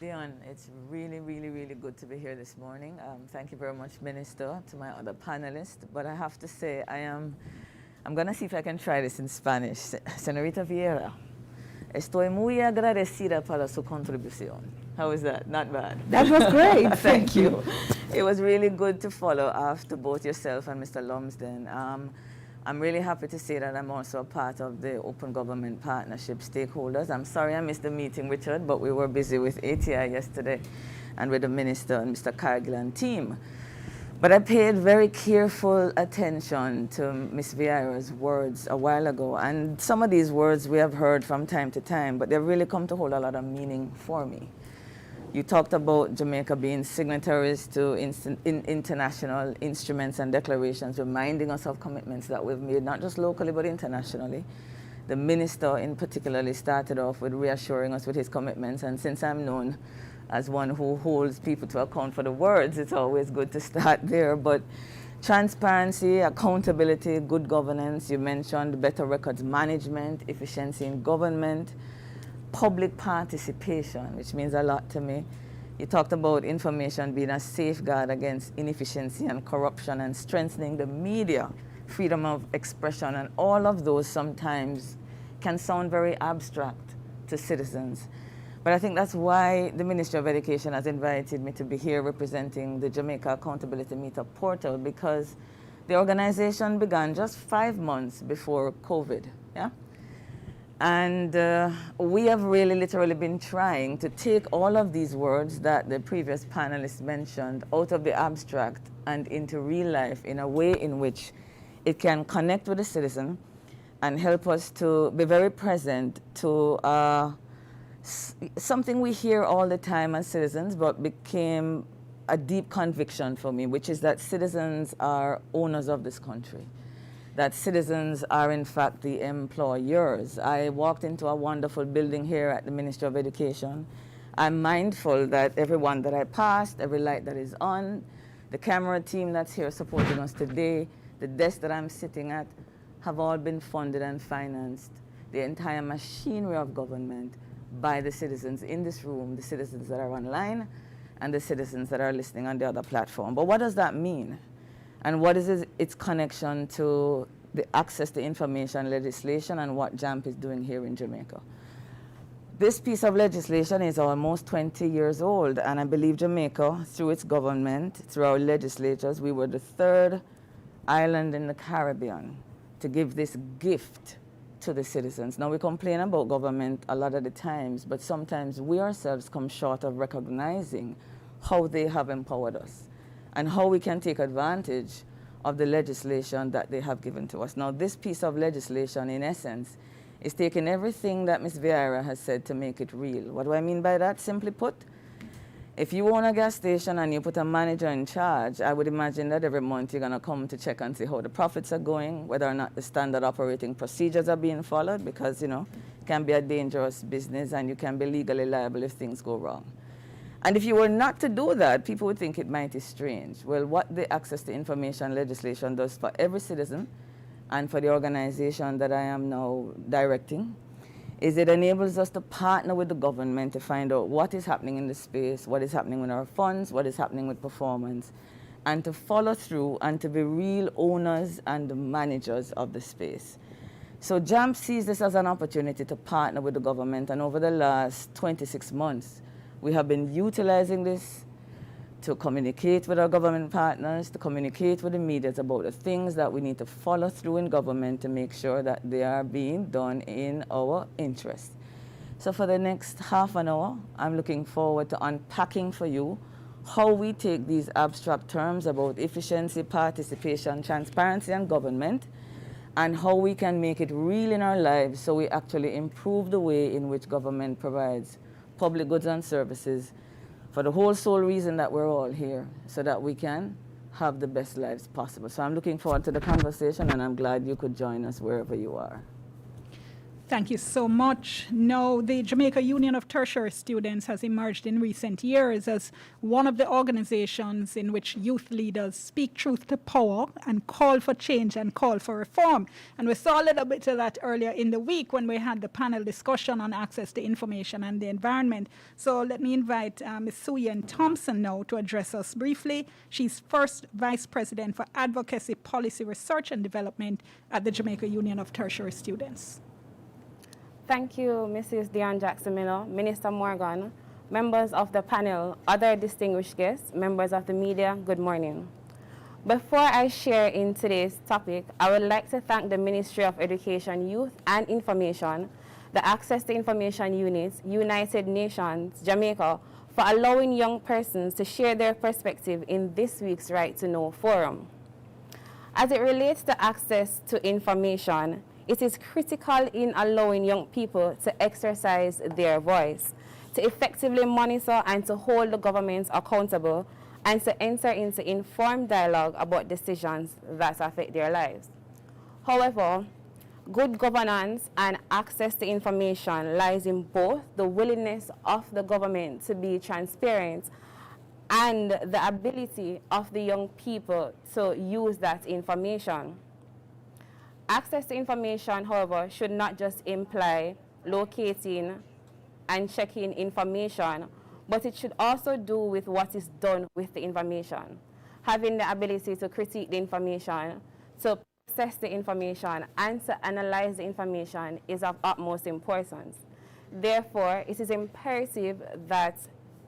Dionne, it's really, really, really good to be here this morning. Thank you very much, Minister, to my other panelists. But I have to say, I'm going to see if I can try this in Spanish. Señorita Vieira, estoy muy agradecida para su contribución. How was that? Not bad. That was great. Thank you. It was really good to follow after both yourself and Mr. Lumsden. I'm really happy to say that I'm also a part of the Open Government Partnership stakeholders. I'm sorry I missed the meeting, Richard, but we were busy with ATI yesterday and with the Minister and Mr. Cargill and team. But I paid very careful attention to Ms. Vieira's words a while ago. And some of these words we have heard from time to time, but they've really come to hold a lot of meaning for me. You talked about Jamaica being signatories to international instruments and declarations, reminding us of commitments that we've made, not just locally, but internationally. The minister in particularly started off with reassuring us with his commitments, and since I'm known as one who holds people to account for the words, it's always good to start there. But transparency, accountability, good governance, you mentioned better records management, efficiency in government, public participation, which means a lot to me. You talked about information being a safeguard against inefficiency and corruption and strengthening the media, freedom of expression, and all of those sometimes can sound very abstract to citizens. But I think that's why the Ministry of Education has invited me to be here representing the Jamaica Accountability Meter Portal, because the organization began just 5 months before COVID, yeah? And we have really literally been trying to take all of these words that the previous panelists mentioned out of the abstract and into real life in a way in which it can connect with the citizen and help us to be very present to something we hear all the time as citizens, but became a deep conviction for me, which is that citizens are owners of this country, that citizens are in fact the employers. I walked into a wonderful building here at the Ministry of Education. I'm mindful that everyone that I passed, every light that is on, the camera team that's here supporting us today, the desk that I'm sitting at, have all been funded and financed, the entire machinery of government, by the citizens in this room, the citizens that are online, and the citizens that are listening on the other platform. But what does that mean? And what is its connection to the access to information legislation and what JAMP is doing here in Jamaica? This piece of legislation is almost 20 years old, and I believe Jamaica, through its government, through our legislatures, we were the third island in the Caribbean to give this gift to the citizens. Now, we complain about government a lot of the times, but sometimes we ourselves come short of recognizing how they have empowered us and how we can take advantage of the legislation that they have given to us. Now, this piece of legislation, in essence, is taking everything that Ms. Vieira has said to make it real. What do I mean by that? Simply put, if you own a gas station and you put a manager in charge, I would imagine that every month you're going to come to check and see how the profits are going, whether or not the standard operating procedures are being followed, because, you know, it can be a dangerous business and you can be legally liable if things go wrong. And if you were not to do that, people would think it might be strange. Well, what the access to information legislation does for every citizen and for the organization that I am now directing, is it enables us to partner with the government to find out what is happening in the space, what is happening with our funds, what is happening with performance, and to follow through and to be real owners and managers of the space. So JAMP sees this as an opportunity to partner with the government, and over the last 26 months, we have been utilizing this to communicate with our government partners, to communicate with the media about the things that we need to follow through in government to make sure that they are being done in our interest. So for the next half an hour, I'm looking forward to unpacking for you how we take these abstract terms about efficiency, participation, transparency, and government, and how we can make it real in our lives so we actually improve the way in which government provides public goods and services for the whole sole reason that we're all here, so that we can have the best lives possible. So I'm looking forward to the conversation, and I'm glad you could join us wherever you are. Thank you so much. Now, the Jamaica Union of Tertiary Students has emerged in recent years as one of the organizations in which youth leaders speak truth to power and call for change and call for reform. And we saw a little bit of that earlier in the week when we had the panel discussion on access to information and the environment. So let me invite Ms. Suyen Thompson now to address us briefly. She's first Vice President for Advocacy, Policy, Research and Development at the Jamaica Union of Tertiary Students. Thank you, Mrs. Dionne Jackson-Miller, Minister Morgan, members of the panel, other distinguished guests, members of the media, good morning. Before I share in today's topic, I would like to thank the Ministry of Education, Youth and Information, the Access to Information Unit, United Nations, Jamaica, for allowing young persons to share their perspective in this week's Right to Know Forum. As it relates to access to information, it is critical in allowing young people to exercise their voice, to effectively monitor and to hold the governments accountable, and to enter into informed dialogue about decisions that affect their lives. However, good governance and access to information lies in both the willingness of the government to be transparent and the ability of the young people to use that information. Access to information, however, should not just imply locating and checking information, but it should also do with what is done with the information. Having the ability to critique the information, to process the information, and to analyze the information is of utmost importance. Therefore, it is imperative that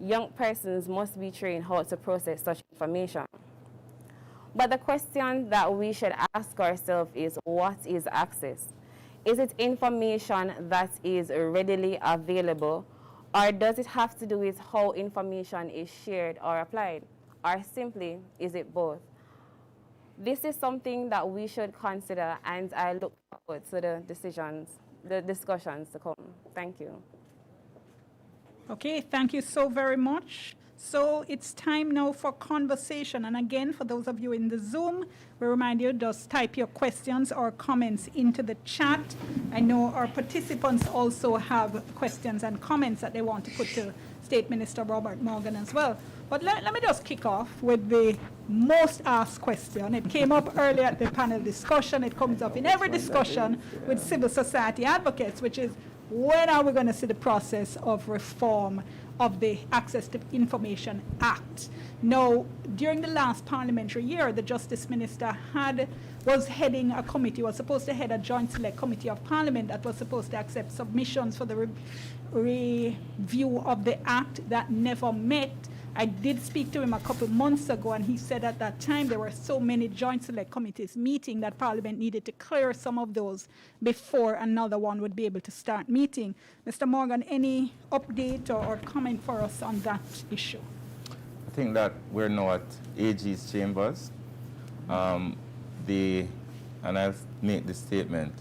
young persons must be trained how to process such information. But the question that we should ask ourselves is, what is access? Is it information that is readily available, or does it have to do with how information is shared or applied? Or simply, is it both? This is something that we should consider, and I look forward to the discussions to come. Thank you. Okay, thank you so very much. So it's time now for conversation. And again, for those of you in the Zoom, we remind you, just type your questions or comments into the chat. I know our participants also have questions and comments that they want to put to State Minister Robert Morgan as well. But let me just kick off with the most asked question. It came up earlier at the panel discussion. It comes up in every discussion with civil society advocates, which is, when are we going to see the process of reform of the Access to Information Act? Now, during the last parliamentary year, the Justice Minister was heading a committee, was supposed to head a joint select committee of Parliament that was supposed to accept submissions for the review of the Act. That never met. I did speak to him a couple months ago, and he said at that time there were so many joint select committees meeting that Parliament needed to clear some of those before another one would be able to start meeting. Mr. Morgan, any update or comment for us on that issue? I think that we're now at AG's chambers. And I'll make the statement.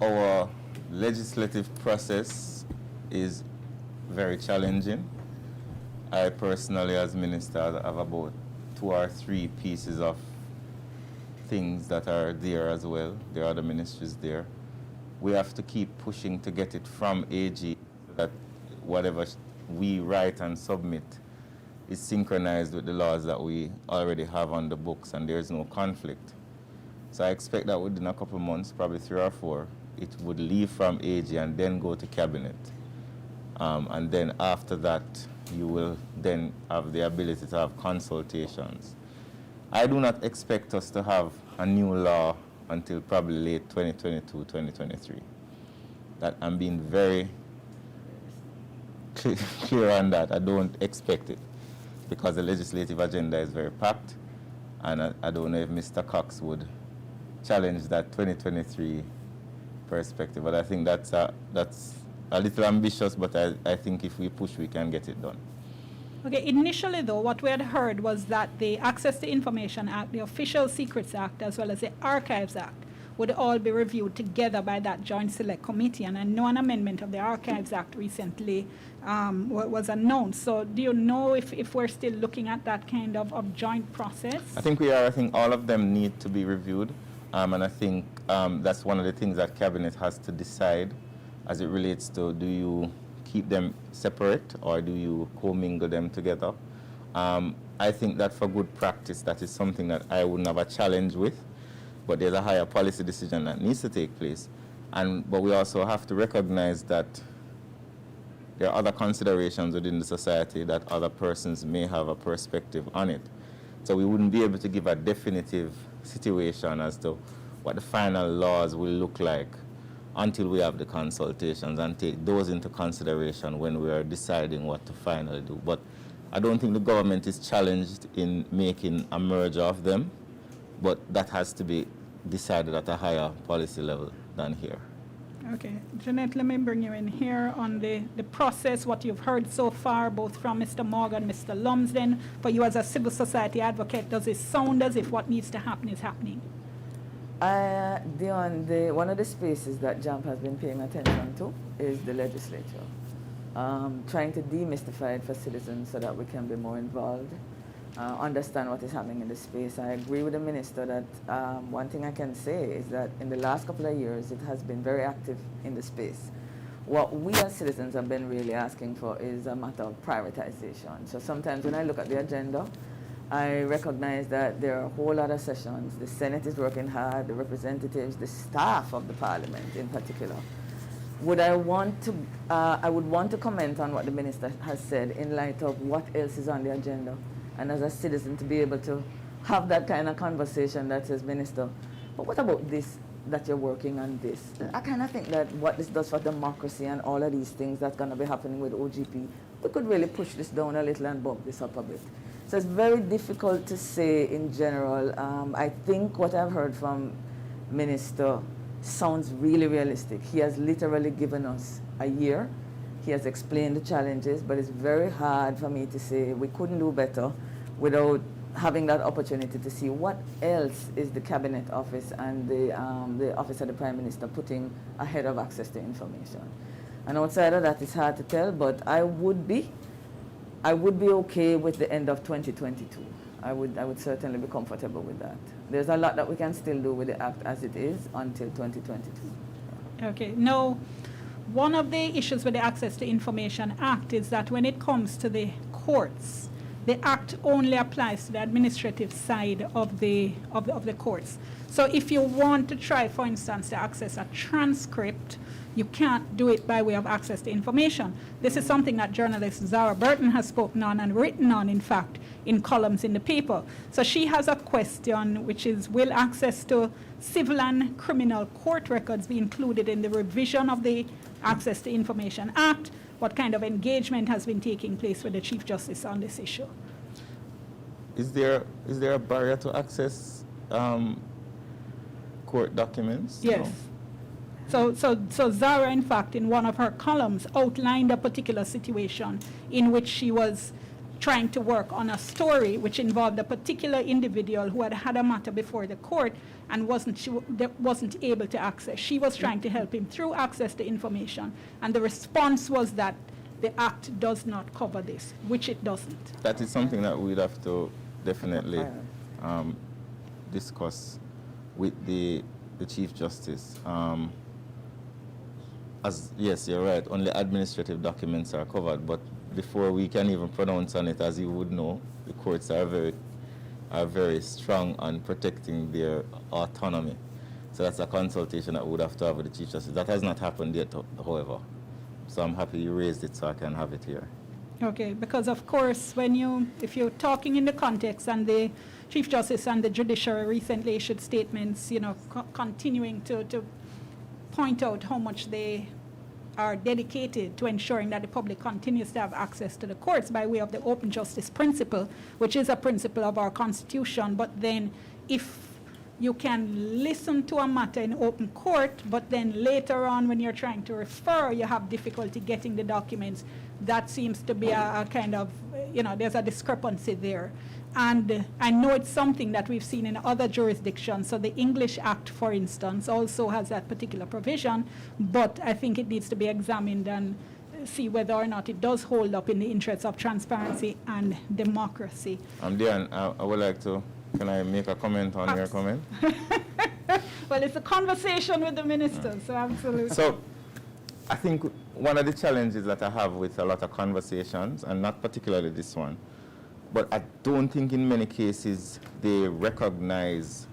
Our legislative process is very challenging. I personally, as minister, have about 2 or 3 pieces of things that are there as well. There are other ministries there. We have to keep pushing to get it from AG so that whatever we write and submit is synchronized with the laws that we already have on the books, and there's no conflict. So I expect that within a couple of months, probably 3 or 4, it would leave from AG and then go to cabinet. And then after that, you will then have the ability to have consultations. I do not expect us to have a new law until probably late 2022, 2023. That I'm being very clear on that. I don't expect it because the legislative agenda is very packed, and I don't know if Mr. Cox would challenge that 2023 perspective. But I think that's a little ambitious, but I think if we push, we can get it done. Okay, initially though, what we had heard was that the Access to Information Act, the Official Secrets Act, as well as the Archives Act would all be reviewed together by that Joint Select Committee, and I know an amendment of the Archives Act recently was announced. So do you know if we're still looking at that kind of joint process? I think we are. I think all of them need to be reviewed, and I think that's one of the things that Cabinet has to decide as it relates to, do you keep them separate or do you commingle them together? I think that for good practice, that is something that I wouldn't have a challenge with, but there's a higher policy decision that needs to take place. But we also have to recognize that there are other considerations within the society that other persons may have a perspective on it. So we wouldn't be able to give a definitive situation as to what the final laws will look like until we have the consultations and take those into consideration when we are deciding what to finally do. But I don't think the government is challenged in making a merger of them, but that has to be decided at a higher policy level than here. Okay, Jeanette, let me bring you in here on the process, what you've heard so far, both from Mr. Morgan, Mr. Lumsden. For you as a civil society advocate, does it sound as if what needs to happen is happening? Dionne, one of the spaces that JAMP has been paying attention to is the legislature. Trying to demystify it for citizens so that we can be more involved, understand what is happening in the space. I agree with the minister that one thing I can say is that in the last couple of years, it has been very active in the space. What we as citizens have been really asking for is a matter of prioritization. So sometimes when I look at the agenda, I recognize that there are a whole lot of sessions. The Senate is working hard, the representatives, the staff of the Parliament in particular. I would want to comment on what the minister has said in light of what else is on the agenda. And as a citizen to be able to have that kind of conversation that says, Minister, but what about this, that you're working on this? I kind of think that what this does for democracy and all of these things that's going to be happening with OGP, we could really push this down a little and bump this up a bit. So it's very difficult to say in general. I think what I've heard from Minister sounds really realistic. He has literally given us a year. He has explained the challenges, but it's very hard for me to say we couldn't do better without having that opportunity to see what else is the Cabinet Office and the Office of the Prime Minister putting ahead of access to information. And outside of that, it's hard to tell, but I would be okay with the end of 2022. I would certainly be comfortable with that. There's a lot that we can still do with the Act as it is until 2022. Okay, now, one of the issues with the Access to Information Act is that when it comes to the courts, the Act only applies to the administrative side of the courts. So if you want to try, for instance, to access a transcript, you can't do it by way of access to information. This is something that journalist Zara Burton has spoken on and written on, in fact, in columns in the paper. So she has a question, which is, will access to civil and criminal court records be included in the revision of the Access to Information Act? What kind of engagement has been taking place with the Chief Justice on this issue? Is there a barrier to access court documents? Yes. No? So Zara, in fact, in one of her columns, outlined a particular situation in which she was trying to work on a story which involved a particular individual who had had a matter before the court and wasn't able to access. She was trying to help him through access to information, and the response was that the Act does not cover this, which it doesn't. That is something that we'd have to definitely discuss with the Chief Justice. Yes, you're right, only administrative documents are covered, but before we can even pronounce on it, as you would know, the courts are very are very strong on protecting their autonomy. So that's a consultation that we would have to have with the Chief Justice. That has not happened yet, however. So I'm happy you raised it so I can have it here. Okay, because of course, if you're talking in the context, and the Chief Justice and the judiciary recently issued statements, continuing to point out how much they are dedicated to ensuring that the public continues to have access to the courts by way of the open justice principle, which is a principle of our Constitution. But then if you can listen to a matter in open court, but then later on when you're trying to refer, you have difficulty getting the documents, that seems to be a kind of, there's a discrepancy there. And I know it's something that we've seen in other jurisdictions. So the English Act, for instance, also has that particular provision, but I think it needs to be examined and see whether or not it does hold up in the interests of transparency and democracy. Dionne, I would like to, can I make a comment on your comment? Well, it's a conversation with the minister, so absolutely. So I think one of the challenges that I have with a lot of conversations, and not particularly this one, but I don't think in many cases they recognize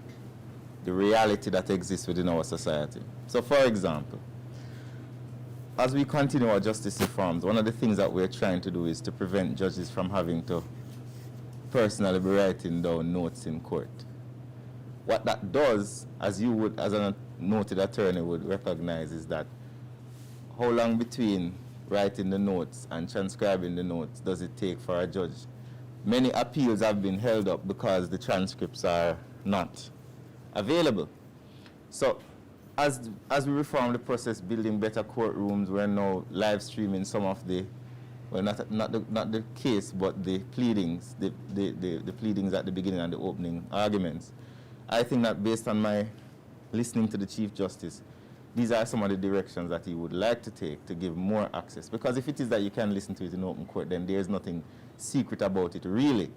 the reality that exists within our society. So for example, as we continue our justice reforms, one of the things that we're trying to do is to prevent judges from having to personally be writing down notes in court. What that does, as you would, as a noted attorney would recognize, is that how long between writing the notes and transcribing the notes does it take for a judge? Many appeals have been held up because the transcripts are not available. So as we reform the process, building better courtrooms, we're now live streaming some of the, well, not the case, but the pleadings, the pleadings at the beginning and the opening arguments. I think that based on my listening to the Chief Justice, these are some of the directions that he would like to take to give more access. Because if it is that you can listen to it in open court, then there's nothing secret about it, really.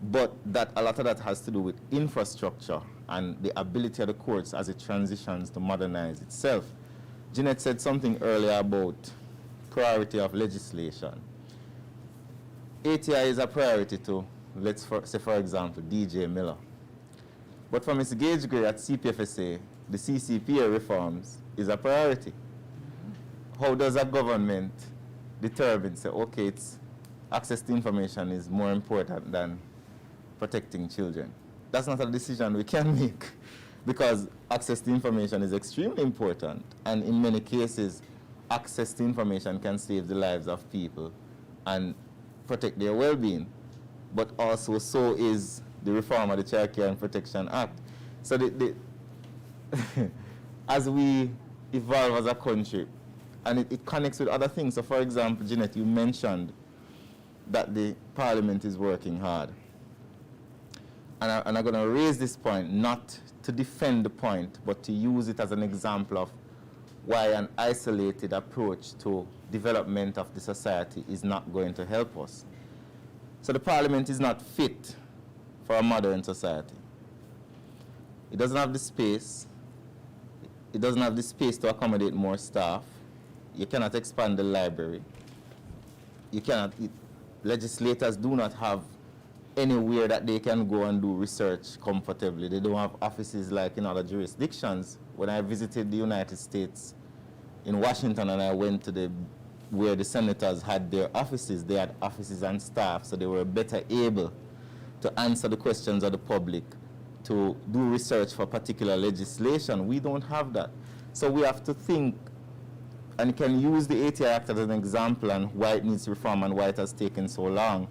But that a lot of that has to do with infrastructure and the ability of the courts as it transitions to modernize itself. Jeanette said something earlier about priority of legislation. ATI is a priority to, say for example, DJ Miller. But for Ms. Gage Gray at CPFSA, the CCPA reforms is a priority. How does a government determine, say, okay, it's access to information is more important than protecting children? That's not a decision we can make, because access to information is extremely important, and in many cases, access to information can save the lives of people and protect their well-being. But also, so is the reform of the Child Care and Protection Act. So as we evolve as a country, and it connects with other things. So for example, Jeanette, you mentioned that the Parliament is working hard. And I'm going to raise this point, not to defend the point, but to use it as an example of why an isolated approach to development of the society is not going to help us. So the Parliament is not fit for a modern society. It doesn't have the space. It doesn't have the space to accommodate more staff. You cannot expand the library. You cannot, legislators do not have anywhere that they can go and do research comfortably. They don't have offices like in other jurisdictions. When I visited the United States in Washington and I went to where the senators had their offices, they had offices and staff, so they were better able to answer the questions of the public, to do research for particular legislation. We don't have that. So we have to think, and can use the ATI Act as an example and why it needs reform and why it has taken so long.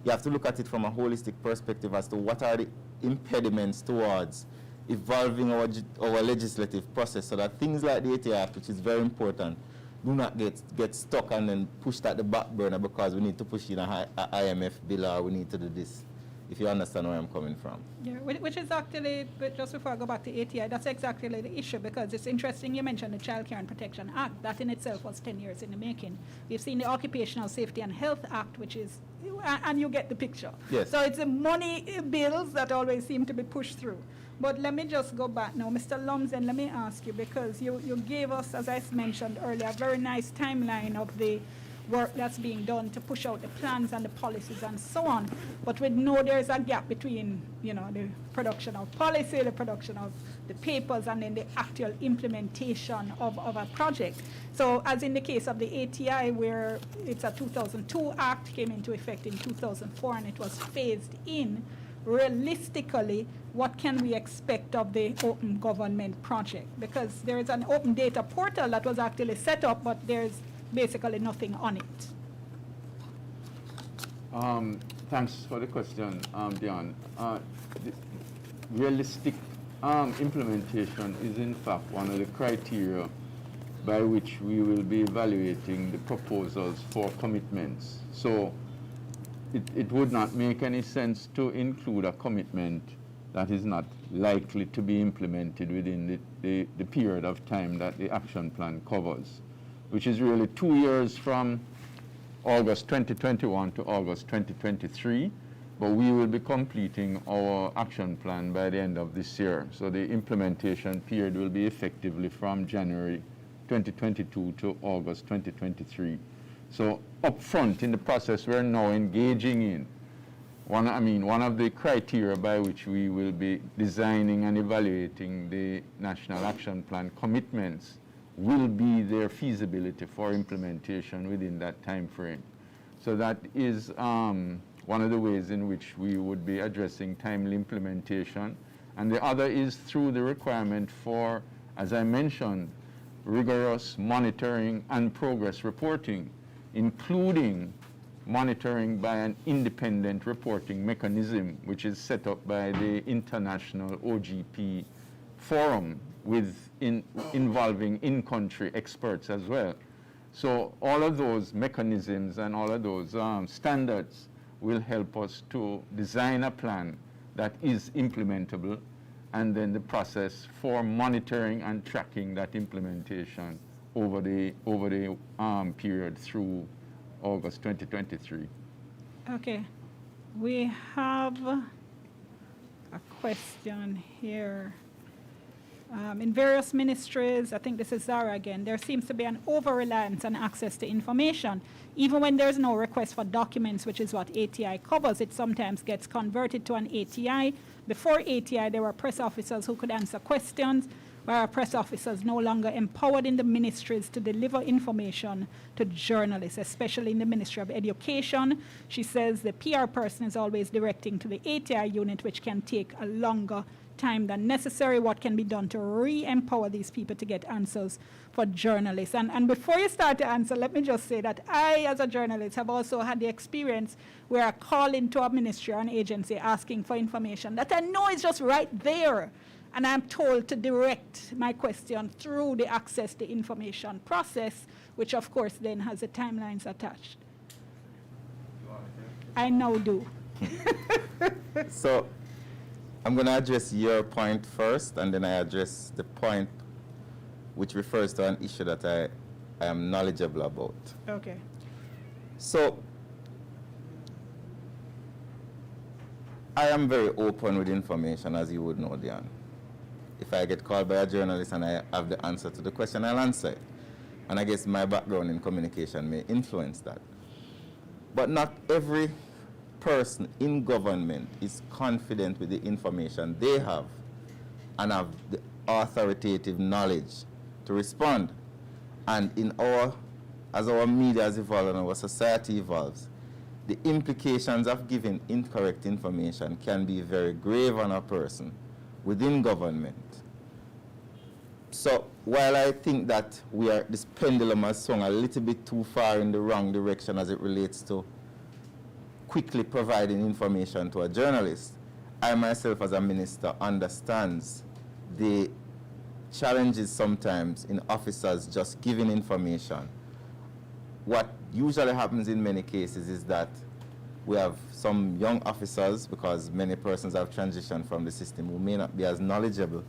You have to look at it from a holistic perspective as to what are the impediments towards evolving our legislative process, so that things like the ATI Act, which is very important, do not get stuck and then pushed at the back burner because we need to push in a IMF bill or we need to do this, if you understand where I'm coming from. Yeah, which is actually, but just before I go back to ATI, that's exactly the issue, because it's interesting you mentioned the Child Care and Protection Act. That in itself was 10 years in the making. We've seen the Occupational Safety and Health Act, which is, and you get the picture. Yes. So it's the money bills that always seem to be pushed through. But let me just go back now. Mr. Lumsden, let me ask you, because you gave us, as I mentioned earlier, a very nice timeline of the work that's being done to push out the plans and the policies and so on. But we know there's a gap between, you know, the production of policy, the production of the papers, and then the actual implementation of a project. So as in the case of the ATI, where it's a 2002 act, came into effect in 2004, and it was phased in, realistically, what can we expect of the open government project? Because there is an open data portal that was actually set up, but there's basically nothing on it. Thanks for the question, Dionne. The realistic implementation is in fact one of the criteria by which we will be evaluating the proposals for commitments. So it would not make any sense to include a commitment that is not likely to be implemented within the period of time that the action plan covers, which is really 2 years from August 2021 to August 2023, but we will be completing our action plan by the end of this year. So the implementation period will be effectively from January 2022 to August 2023. So up front in the process, we're now engaging in one of the criteria by which we will be designing and evaluating the National Action Plan commitments will be their feasibility for implementation within that time frame. So that is one of the ways in which we would be addressing timely implementation. And the other is through the requirement for, as I mentioned, rigorous monitoring and progress reporting, including monitoring by an independent reporting mechanism, which is set up by the International OGP Forum involving in-country experts as well. So all of those mechanisms and all of those standards will help us to design a plan that is implementable, and then the process for monitoring and tracking that implementation over the period through August 2023. Okay, we have a question here. In various ministries, I think this is Zara again, there seems to be an over-reliance on access to information. Even when there's no request for documents, which is what ATI covers, it sometimes gets converted to an ATI. Before ATI, there were press officers who could answer questions, where press officers no longer empowered in the ministries to deliver information to journalists, especially in the Ministry of Education. She says the PR person is always directing to the ATI unit, which can take a longer time than necessary. What can be done to re-empower these people to get answers for journalists? And before you start to answer, let me just say that I, as a journalist, have also had the experience where I call into a ministry or an agency asking for information that I know is just right there, and I'm told to direct my question through the access to information process, which of course then has the timelines attached. I now do. So I'm going to address your point first, and then I address the point which refers to an issue that I am knowledgeable about. Okay. So I am very open with information, as you would know, Dionne. If I get called by a journalist and I have the answer to the question, I'll answer it. And I guess my background in communication may influence that. But not every person in government is confident with the information they have and have the authoritative knowledge to respond. And as our media has evolved and our society evolves, the implications of giving incorrect information can be very grave on a person within government. So while I think that this pendulum has swung a little bit too far in the wrong direction as it relates to quickly providing information to a journalist, I myself as a minister understands the challenges sometimes in officers just giving information. What usually happens in many cases is that we have some young officers, because many persons have transitioned from the system, who may not be as knowledgeable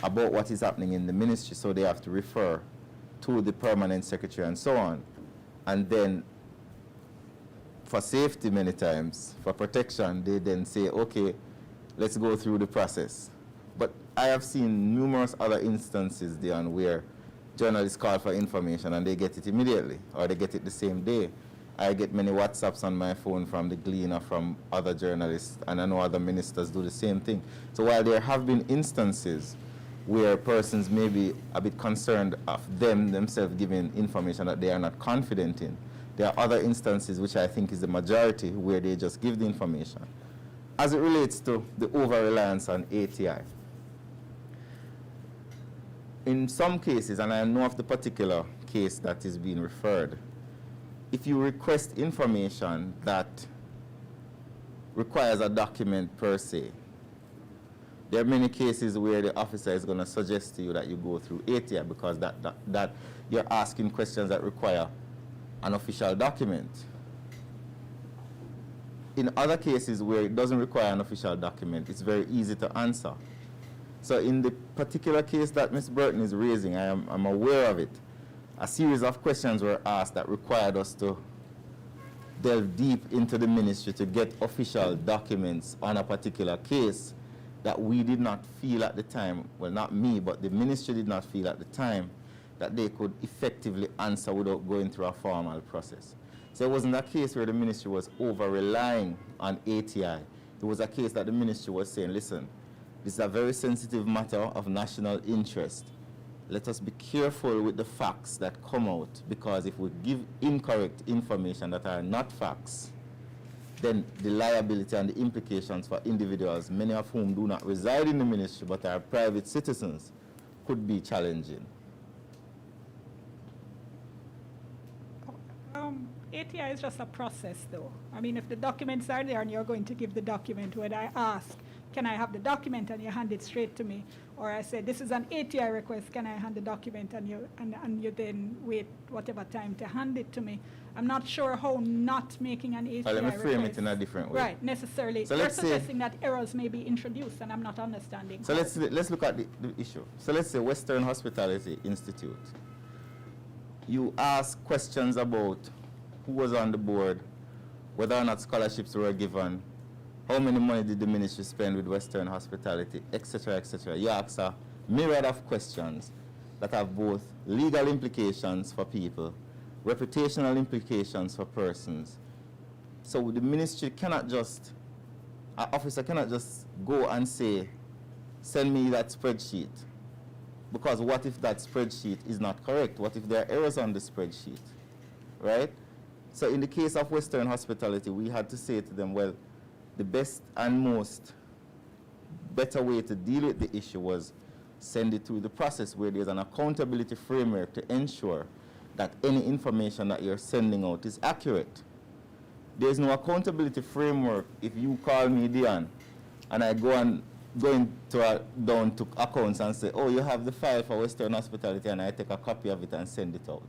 about what is happening in the ministry, so they have to refer to the permanent secretary and so on. And then for safety many times, for protection, they then say, okay, let's go through the process. But I have seen numerous other instances, Dionne, where journalists call for information and they get it immediately, or they get it the same day. I get many WhatsApps on my phone from the Gleaner, from other journalists, and I know other ministers do the same thing. So while there have been instances where persons may be a bit concerned of themselves giving information that they are not confident in, there are other instances, which I think is the majority, where they just give the information. As it relates to the over-reliance on ATI, in some cases, and I know of the particular case that is being referred, if you request information that requires a document per se, there are many cases where the officer is going to suggest to you that you go through ATI because that you're asking questions that require an official document. In other cases where it doesn't require an official document, it's very easy to answer. So in the particular case that Ms. Burton is raising, I'm aware of it. A series of questions were asked that required us to delve deep into the ministry to get official documents on a particular case that we did not feel at the time, well, not me, but the ministry did not feel at the time that they could effectively answer without going through a formal process. So it wasn't a case where the ministry was over-relying on ATI. It was a case that the ministry was saying, listen, this is a very sensitive matter of national interest. Let us be careful with the facts that come out, because if we give incorrect information that are not facts, then the liability and the implications for individuals, many of whom do not reside in the ministry but are private citizens, could be challenging. ATI is just a process, though. I mean, if the documents are there and you're going to give the document, when I ask, can I have the document, and you hand it straight to me, or I say, this is an ATI request, can I hand the document, and you then wait whatever time to hand it to me. I'm not sure how not making an ATI Let me frame request, it in a different way. right, necessarily. So You're suggesting that errors may be introduced, and I'm not understanding. So let's look at the issue. So let's say Western Hospitality Institute. You ask questions about who was on the board, whether or not scholarships were given, how many money did the ministry spend with Western Hospitality, etc., etc. You ask a myriad of questions that have both legal implications for people, reputational implications for persons. So the ministry cannot just, an officer cannot just go and say, send me that spreadsheet. Because what if that spreadsheet is not correct? What if there are errors on the spreadsheet, right? So in the case of Western Hospitality, we had to say to them, well, the best and most better way to deal with the issue was send it through the process where there's an accountability framework to ensure that any information that you're sending out is accurate. There's no accountability framework if you call me Dionne and I go into down to accounts and say, oh, you have the file for Western Hospitality, and I take a copy of it and send it out.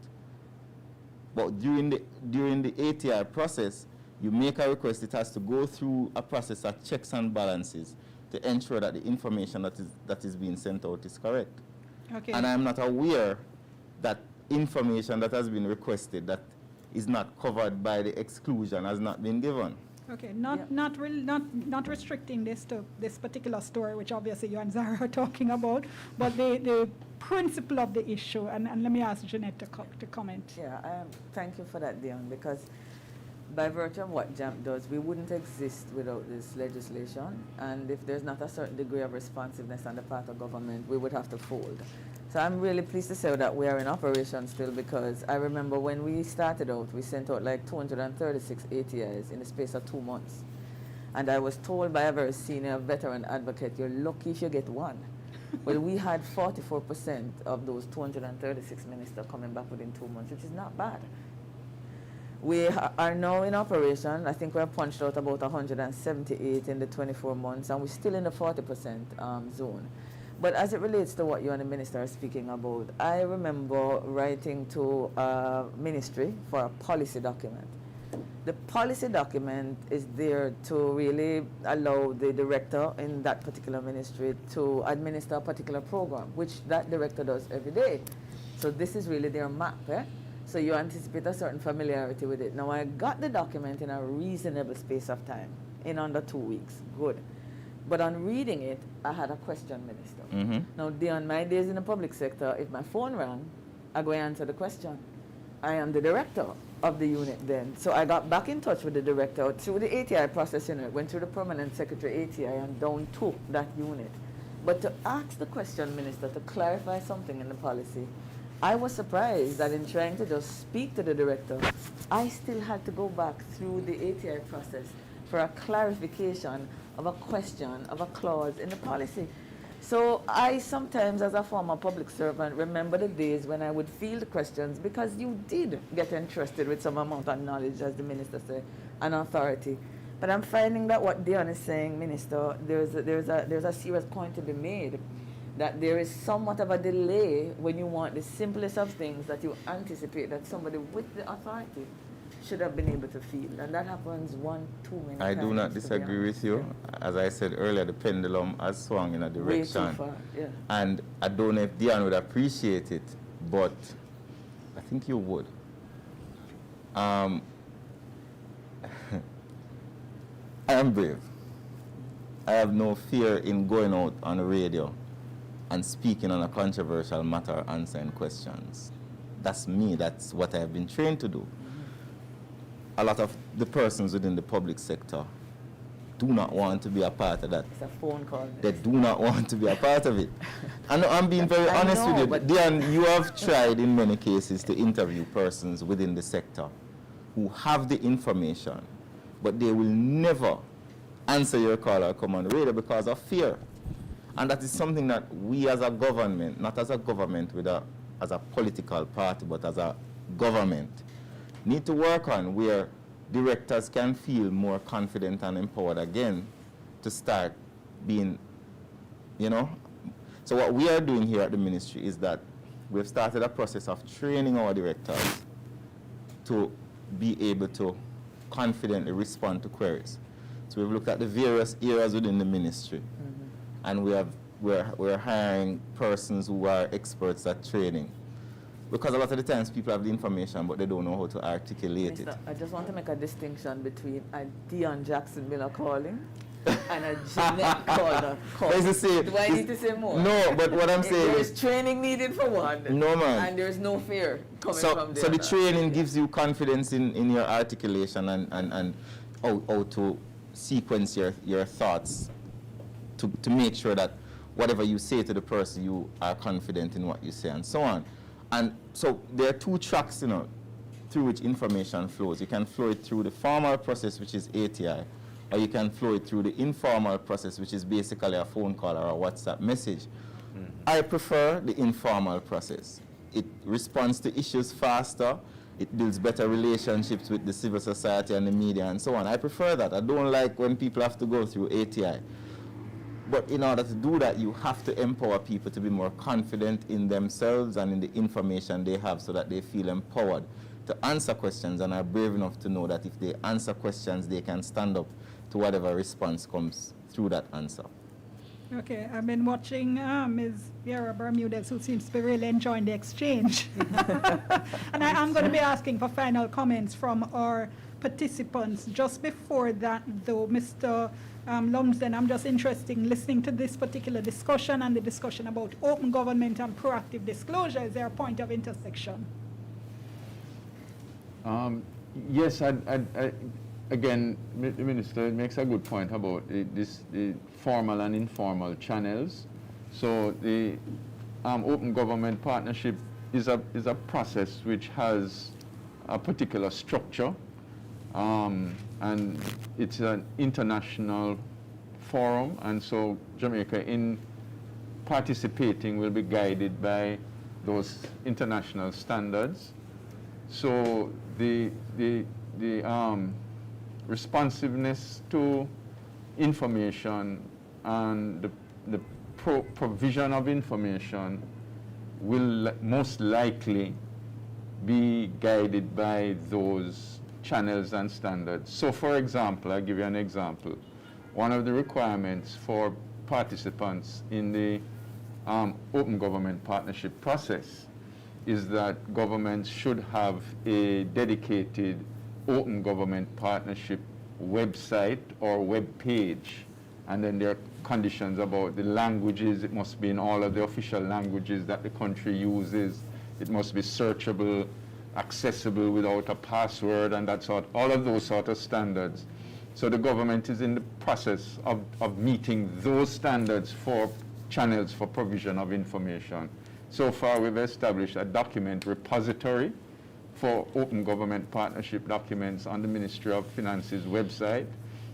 But during the ATI process, you make a request, it has to go through a process of checks and balances to ensure that the information that is being sent out is correct. Okay. And I'm not aware that information that has been requested that is not covered by the exclusion has not been given. Okay, not restricting this to this particular story, which obviously you and Zara are talking about, but the principle of the issue, and let me ask Jeanette to comment. Yeah, thank you for that, Dionne, because by virtue of what JAMP does, we wouldn't exist without this legislation, and if there's not a certain degree of responsiveness on the part of government, we would have to fold. So I'm really pleased to say that we are in operation still, because I remember when we started out, we sent out like 236 ATIs in the space of 2 months. And I was told by a very senior veteran advocate, you're lucky if you get one. Well, we had 44% of those 236 ministers coming back within 2 months, which is not bad. We are now in operation. I think we're punched out about 178 in the 24 months, and we're still in the 40% zone. But as it relates to what you and the minister are speaking about, I remember writing to a ministry for a policy document. The policy document is there to really allow the director in that particular ministry to administer a particular program, which that director does every day. So this is really their map, eh? So you anticipate a certain familiarity with it. Now, I got the document in a reasonable space of time, in under 2 weeks. Good. But on reading it, I had a question, Minister. Now, Dionne, my days in the public sector, if my phone rang, I'm going to answer the question. I am the director of the unit then. So I got back in touch with the director through the ATI process, went through the permanent secretary ATI and down to that unit. But to ask the question, Minister, to clarify something in the policy, I was surprised that in trying to just speak to the director, I still had to go back through the ATI process for a clarification of a question, of a clause in the policy. So I sometimes, as a former public servant, remember the days when I would field questions because you did get entrusted with some amount of knowledge, as the minister said, and authority. But I'm finding that what Dionne is saying, Minister, there's a serious point to be made, that there is somewhat of a delay when you want the simplest of things that you anticipate that somebody with the authority should have been able to feel. And that happens too many times. I do not disagree with you. As I said earlier, the pendulum has swung in a direction. Way too far, yeah. And I don't know if Dionne would appreciate it, but I think you would. I am brave. I have no fear in going out on the radio and speaking on a controversial matter, answering questions. That's me. That's what I have been trained to do. A lot of the persons within the public sector do not want to be a part of that. It's a phone call. They do not want to be a part of it. And I'm being very honest with you. But Dionne, you have tried in many cases to interview persons within the sector who have the information, but they will never answer your call or come on the radio because of fear. And that is something that we as a government, not as a government as a political party, but as a government, need to work on, where directors can feel more confident and empowered again to start being, So what we are doing here at the ministry is that we've started a process of training our directors to be able to confidently respond to queries. So we've looked at the various areas within the ministry, and we're hiring persons who are experts at training. Because a lot of the times people have the information, but they don't know how to articulate it. I just want to make a distinction between a Dionne Jackson Miller calling and a Jeanette Calder calling. Do I need to say more? No, but what I'm saying is training needed for one. No, man. And there's no fear coming from the So other. the training gives you confidence in your articulation and how to sequence your thoughts to make sure that whatever you say to the person, you are confident in what you say and so on. And so there are two tracks, through which information flows. You can flow it through the formal process, which is ATI, or you can flow it through the informal process, which is basically a phone call or a WhatsApp message. I prefer the informal process. It responds to issues faster. It builds better relationships with the civil society and the media and so on. I prefer that. I don't like when people have to go through ATI. But in order to do that, you have to empower people to be more confident in themselves and in the information they have so that they feel empowered to answer questions and are brave enough to know that if they answer questions, they can stand up to whatever response comes through that answer. Okay, I've been watching Ms. Vera Bermudez, who seems to be really enjoying the exchange. And I'm going to be asking for final comments from our participants. Just before that, though, Mr. Lumsden, I'm just interested in listening to this particular discussion and the discussion about open government and proactive disclosure. Is there a point of intersection? Yes, again, the Minister makes a good point about the formal and informal channels. So the open government partnership is a process which has a particular structure, and it's an international forum, and so Jamaica, in participating, will be guided by those international standards. So the responsiveness to information and the provision of information will most likely be guided by those channels and standards. So for example, I'll give you an example. One of the requirements for participants in the open government partnership process is that governments should have a dedicated open government partnership website or web page, and then there are conditions about the languages. It must be in all of the official languages that the country uses. it must be searchable, accessible without a password, and all of those sort of standards. So the government is in the process of meeting those standards for channels for provision of information. So far, we've established a document repository for open government partnership documents on the Ministry of Finance's website,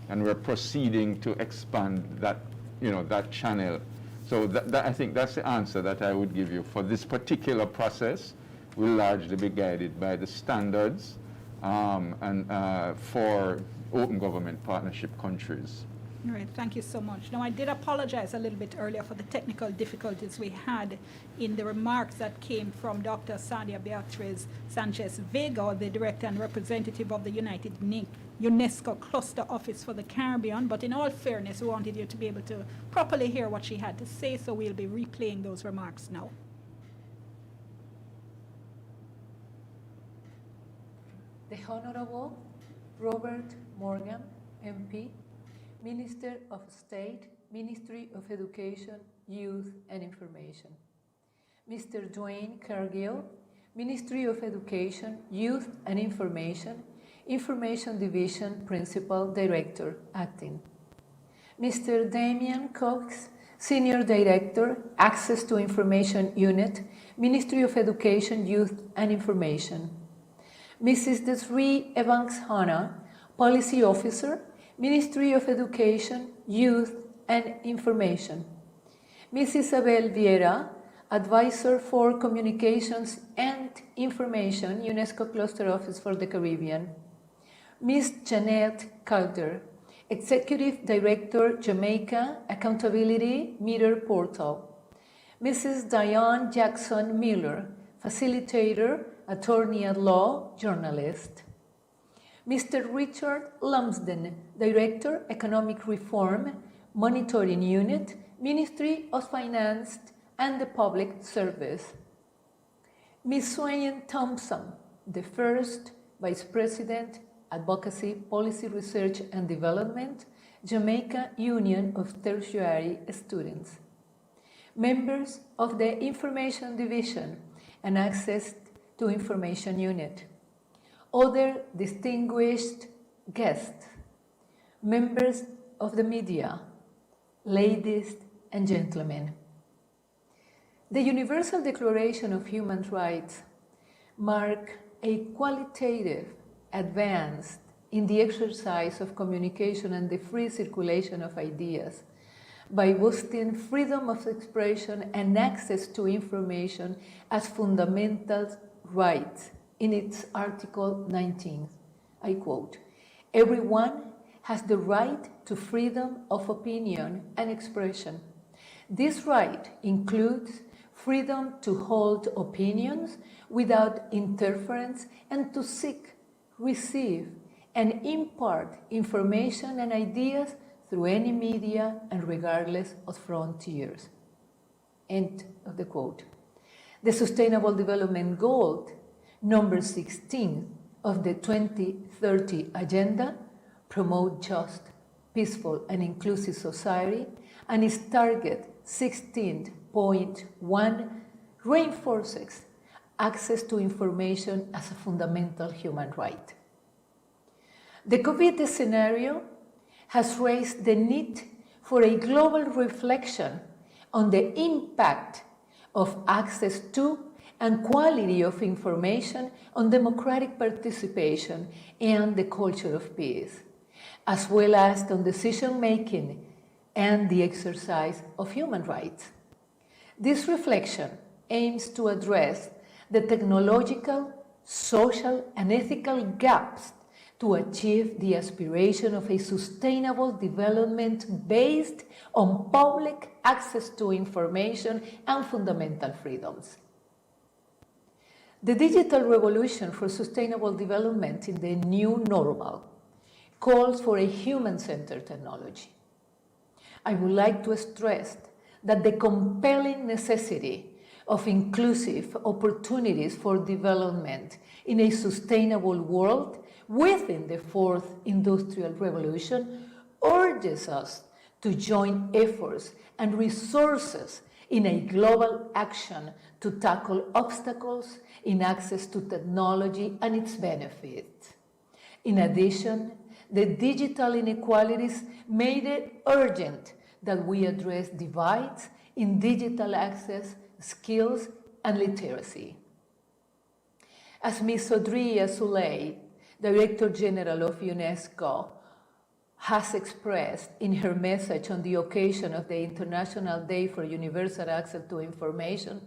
and we're proceeding to expand that, that channel. So I think that's the answer that I would give you. For this particular process, will largely be guided by the standards for open government partnership countries. All right, thank you so much. Now, I did apologize a little bit earlier for the technical difficulties we had in the remarks that came from Dr. Sadia Beatriz Sanchez Vega, the Director and Representative of the UNESCO Cluster Office for the Caribbean. But in all fairness, we wanted you to be able to properly hear what she had to say, so we'll be replaying those remarks now. The Honorable Robert Morgan, MP, Minister of State, Ministry of Education, Youth and Information. Mr. Dwayne Cargill, Ministry of Education, Youth and Information, Information Division Principal Director, Acting. Mr. Damian Cox, Senior Director, Access to Information Unit, Ministry of Education, Youth and Information. Mrs. Desiree Evans-Hanna, Policy Officer, Ministry of Education, Youth and Information. Ms. Isabel Vieira, Advisor for Communications and Information, UNESCO Cluster Office for the Caribbean. Ms. Jeanette Calder, Executive Director, Jamaica Accountability Meter Portal. Mrs. Dionne Jackson Miller, Facilitator, Attorney at Law, Journalist. Mr. Richard Lumsden, Director, Economic Reform, Monitoring Unit, Ministry of Finance and the Public Service. Ms. Swain Thompson, the First Vice President, Advocacy, Policy Research and Development, Jamaica Union of Tertiary Students. Members of the Information Division and Access to Information Unit. Other distinguished guests, members of the media, ladies and gentlemen. The Universal Declaration of Human Rights marks a qualitative advance in the exercise of communication and the free circulation of ideas by boosting freedom of expression and access to information as fundamental rights in its Article 19. I quote, "Everyone has the right to freedom of opinion and expression. This right includes freedom to hold opinions without interference and to seek, receive, and impart information and ideas through any media and regardless of frontiers." End of the quote. The Sustainable Development Goal number 16 of the 2030 Agenda promote just, peaceful, and inclusive society, and its target 16.1 reinforces access to information as a fundamental human right. The COVID scenario has raised the need for a global reflection on the impact of access to and quality of information on democratic participation and the culture of peace, as well as on decision-making and the exercise of human rights. This reflection aims to address the technological, social, and ethical gaps to achieve the aspiration of a sustainable development based on public access to information and fundamental freedoms. The digital revolution for sustainable development in the new normal calls for a human-centered technology. I would like to stress that the compelling necessity of inclusive opportunities for development in a sustainable world within the fourth industrial revolution urges us to join efforts and resources in a global action to tackle obstacles in access to technology and its benefits. In addition, the digital inequalities made it urgent that we address divides in digital access, skills, and literacy. As Ms. Audrey Souley, Director General of UNESCO, has expressed in her message on the occasion of the International Day for Universal Access to Information,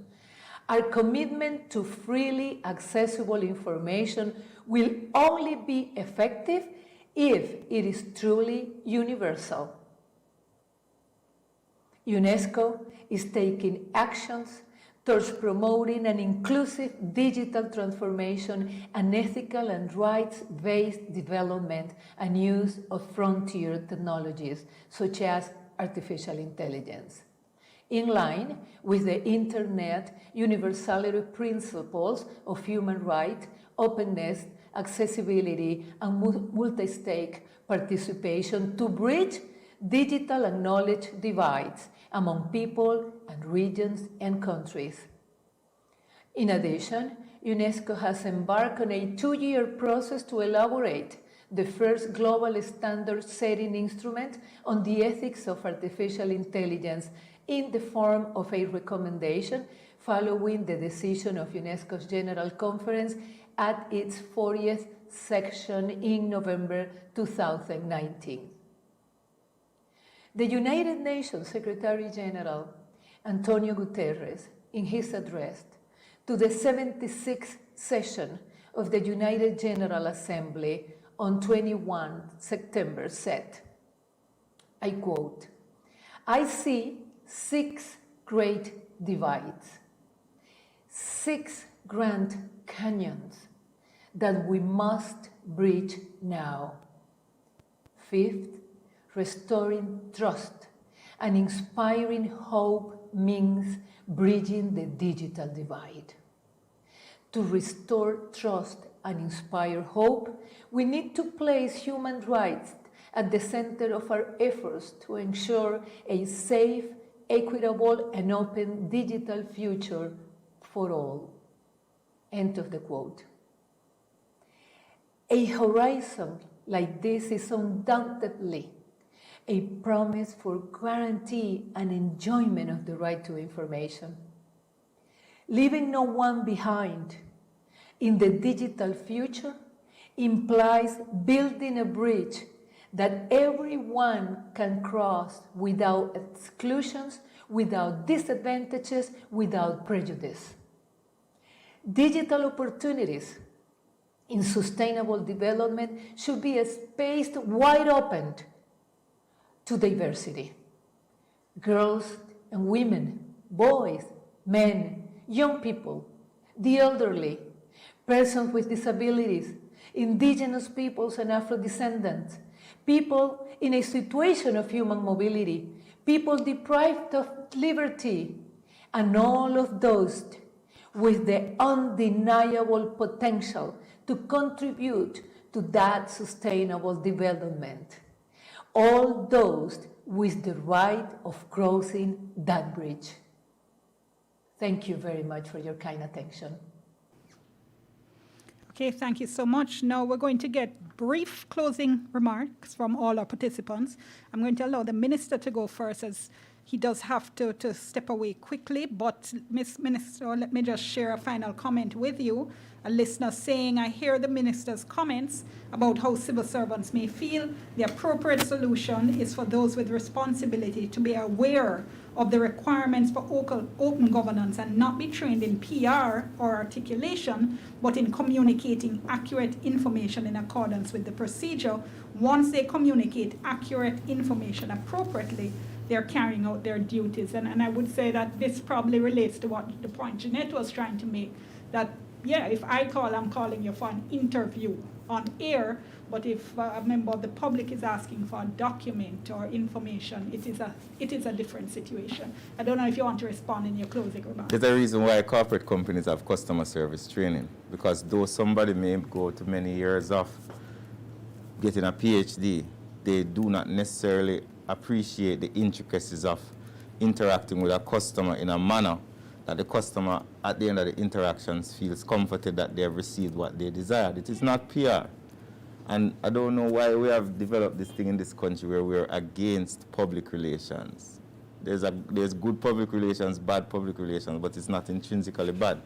our commitment to freely accessible information will only be effective if it is truly universal. UNESCO is taking actions towards promoting an inclusive digital transformation and ethical and rights-based development and use of frontier technologies, such as artificial intelligence. In line with the Internet universality principles of human rights, openness, accessibility, and multi-stake participation to bridge digital and knowledge divides among people and regions and countries. In addition, UNESCO has embarked on a 2-year process to elaborate the first global standard-setting instrument on the ethics of artificial intelligence in the form of a recommendation following the decision of UNESCO's General Conference at its 40th session in November 2019. The United Nations Secretary General Antonio Guterres, in his address to the 76th session of the United General Assembly on 21 September said, I quote, I see 6 great divides, 6 grand canyons that we must bridge now. Fifth, restoring trust and inspiring hope means bridging the digital divide. To restore trust and inspire hope, we need to place human rights at the center of our efforts to ensure a safe, equitable, and open digital future for all. End of the quote. A horizon like this is undoubtedly a promise for guarantee and enjoyment of the right to information. Leaving no one behind in the digital future implies building a bridge that everyone can cross without exclusions, without disadvantages, without prejudice. Digital opportunities in sustainable development should be spaced wide open to diversity. Girls and women, boys, men, young people, the elderly, persons with disabilities, indigenous peoples and Afro-descendants, people in a situation of human mobility, people deprived of liberty, and all of those with the undeniable potential to contribute to that sustainable development. All those with the right of crossing that bridge. Thank you very much for your kind attention. Okay, thank you so much. Now we're going to get brief closing remarks from all our participants. I'm going to allow the minister to go first, as he does have to step away quickly. But Ms. Minister, let me just share a final comment with you. A listener saying, I hear the minister's comments about how civil servants may feel. The appropriate solution is for those with responsibility to be aware of the requirements for open governance and not be trained in PR or articulation, but in communicating accurate information in accordance with the procedure. Once they communicate accurate information appropriately, they're carrying out their duties. And I would say that this probably relates to what the point Jeanette was trying to make, that yeah, if I call, I'm calling you for an interview on air, but if a member of the public is asking for a document or information, it is a different situation. I don't know if you want to respond in your closing remarks. There's a reason why corporate companies have customer service training, because though somebody may go to many years of getting a PhD, they do not necessarily appreciate the intricacies of interacting with a customer in a manner that the customer, at the end of the interactions, feels comforted that they have received what they desired. It is not PR. And I don't know why we have developed this thing in this country where we're against public relations. There's good public relations, bad public relations, but it's not intrinsically bad.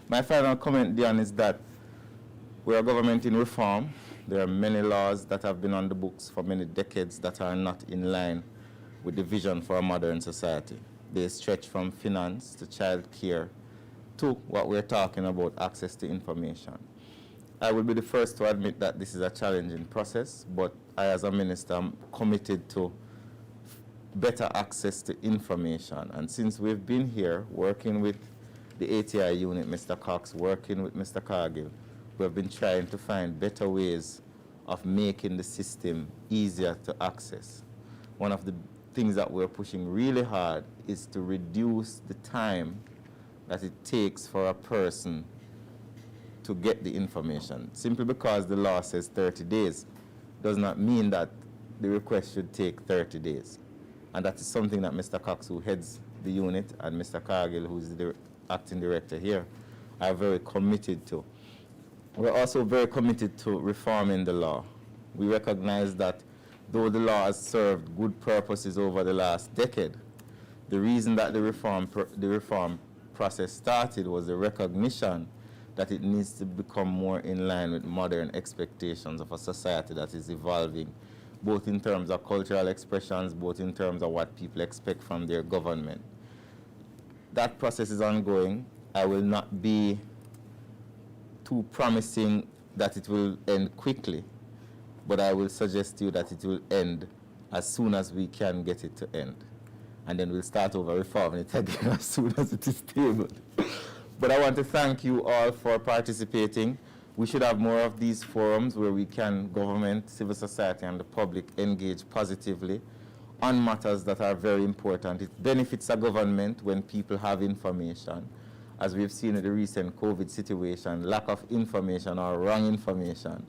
My final comment, Dionne, is that we're a government in reform. There are many laws that have been on the books for many decades that are not in line with the vision for a modern society. They stretch from finance to child care to what we're talking about, access to information. I will be the first to admit that this is a challenging process, but I, as a minister, am committed to better access to information. And since we've been here working with the ATI unit, Mr. Cox, working with Mr. Cargill, we have been trying to find better ways of making the system easier to access. One of the things that we're pushing really hard is to reduce the time that it takes for a person to get the information. Simply because the law says 30 days does not mean that the request should take 30 days. And that is something that Mr. Cox, who heads the unit, and Mr. Cargill, who's the acting director here, are very committed to. We're also very committed to reforming the law. We recognize that though the law has served good purposes over the last decade, the reason that the reform process started was the recognition that it needs to become more in line with modern expectations of a society that is evolving, both in terms of cultural expressions, both in terms of what people expect from their government. That process is ongoing. I will not be too promising that it will end quickly, but I will suggest to you that it will end as soon as we can get it to end. And then we'll start over reforming it again as soon as it is tabled. But I want to thank you all for participating. We should have more of these forums where we can, government, civil society, and the public engage positively on matters that are very important. It benefits a government when people have information. As we've seen in the recent COVID situation, lack of information or wrong information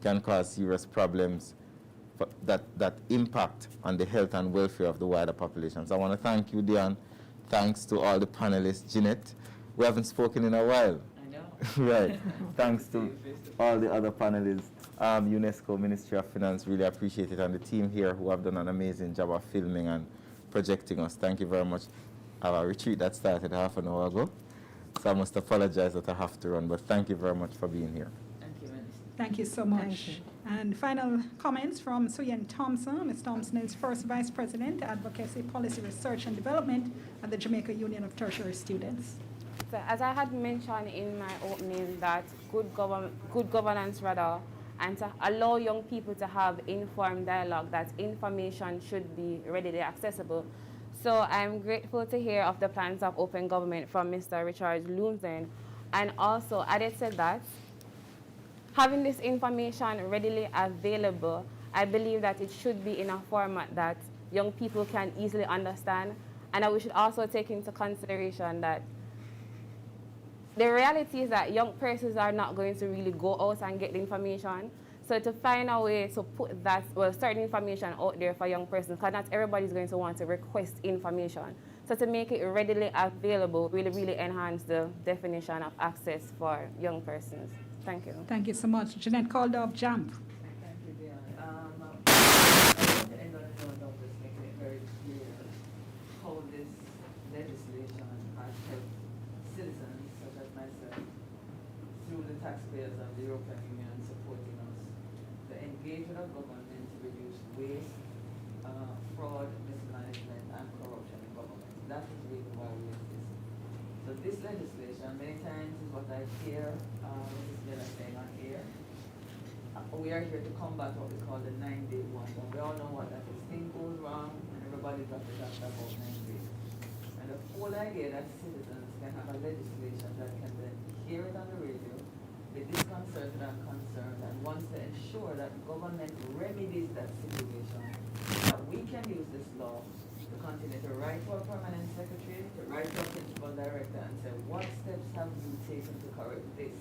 can cause serious problems that impact on the health and welfare of the wider population. So I want to thank you, Dionne. Thanks to all the panelists. Jeanette, we haven't spoken in a while. I know. Right. Thanks to all the other panelists. UNESCO, Ministry of Finance, really appreciate it. And the team here who have done an amazing job of filming and projecting us. Thank you very much. Our retreat that started half an hour ago. So I must apologize that I have to run, but thank you very much for being here. Thank you, Minister. Thank you so much. And final comments from Suyen Thompson. Ms. Thompson is First Vice President, Advocacy, Policy, Research and Development at the Jamaica Union of Tertiary Students. So as I had mentioned in my opening, that good governance and to allow young people to have informed dialogue, that information should be readily accessible. So I'm grateful to hear of the plans of open government from Mr. Richard Lumsden. And also added to that, having this information readily available, I believe that it should be in a format that young people can easily understand. And that we should also take into consideration that the reality is that young persons are not going to really go out and get the information. So to find a way to put that, certain information out there for young persons, because not everybody's going to want to request information. So to make it readily available really enhance the definition of access for young persons. Thank you. Thank you so much. Jeanette Calder, JAMP. Thank you, Dionne. I want to end on a note of just making it very clear how this legislation has helped citizens such as myself through the taxpayers of the European Union supporting us to engage with our government to reduce waste, fraud, mismanagement, and corruption in government. That is really why we exist. So this legislation, many times, is what I hear Mrs. Miller saying on here. We are here to combat what we call the 9-day wonder. We all know what that is. Things goes wrong, and everybody got to talk about 9 days. And the whole idea that citizens can have a legislation that can then hear it on the radio, be disconcerted and concerned, and wants to ensure that government remedies that situation, that we can use this law to continue to write to our permanent secretary, to write to our principal director, and say, what steps have you taken to correct this?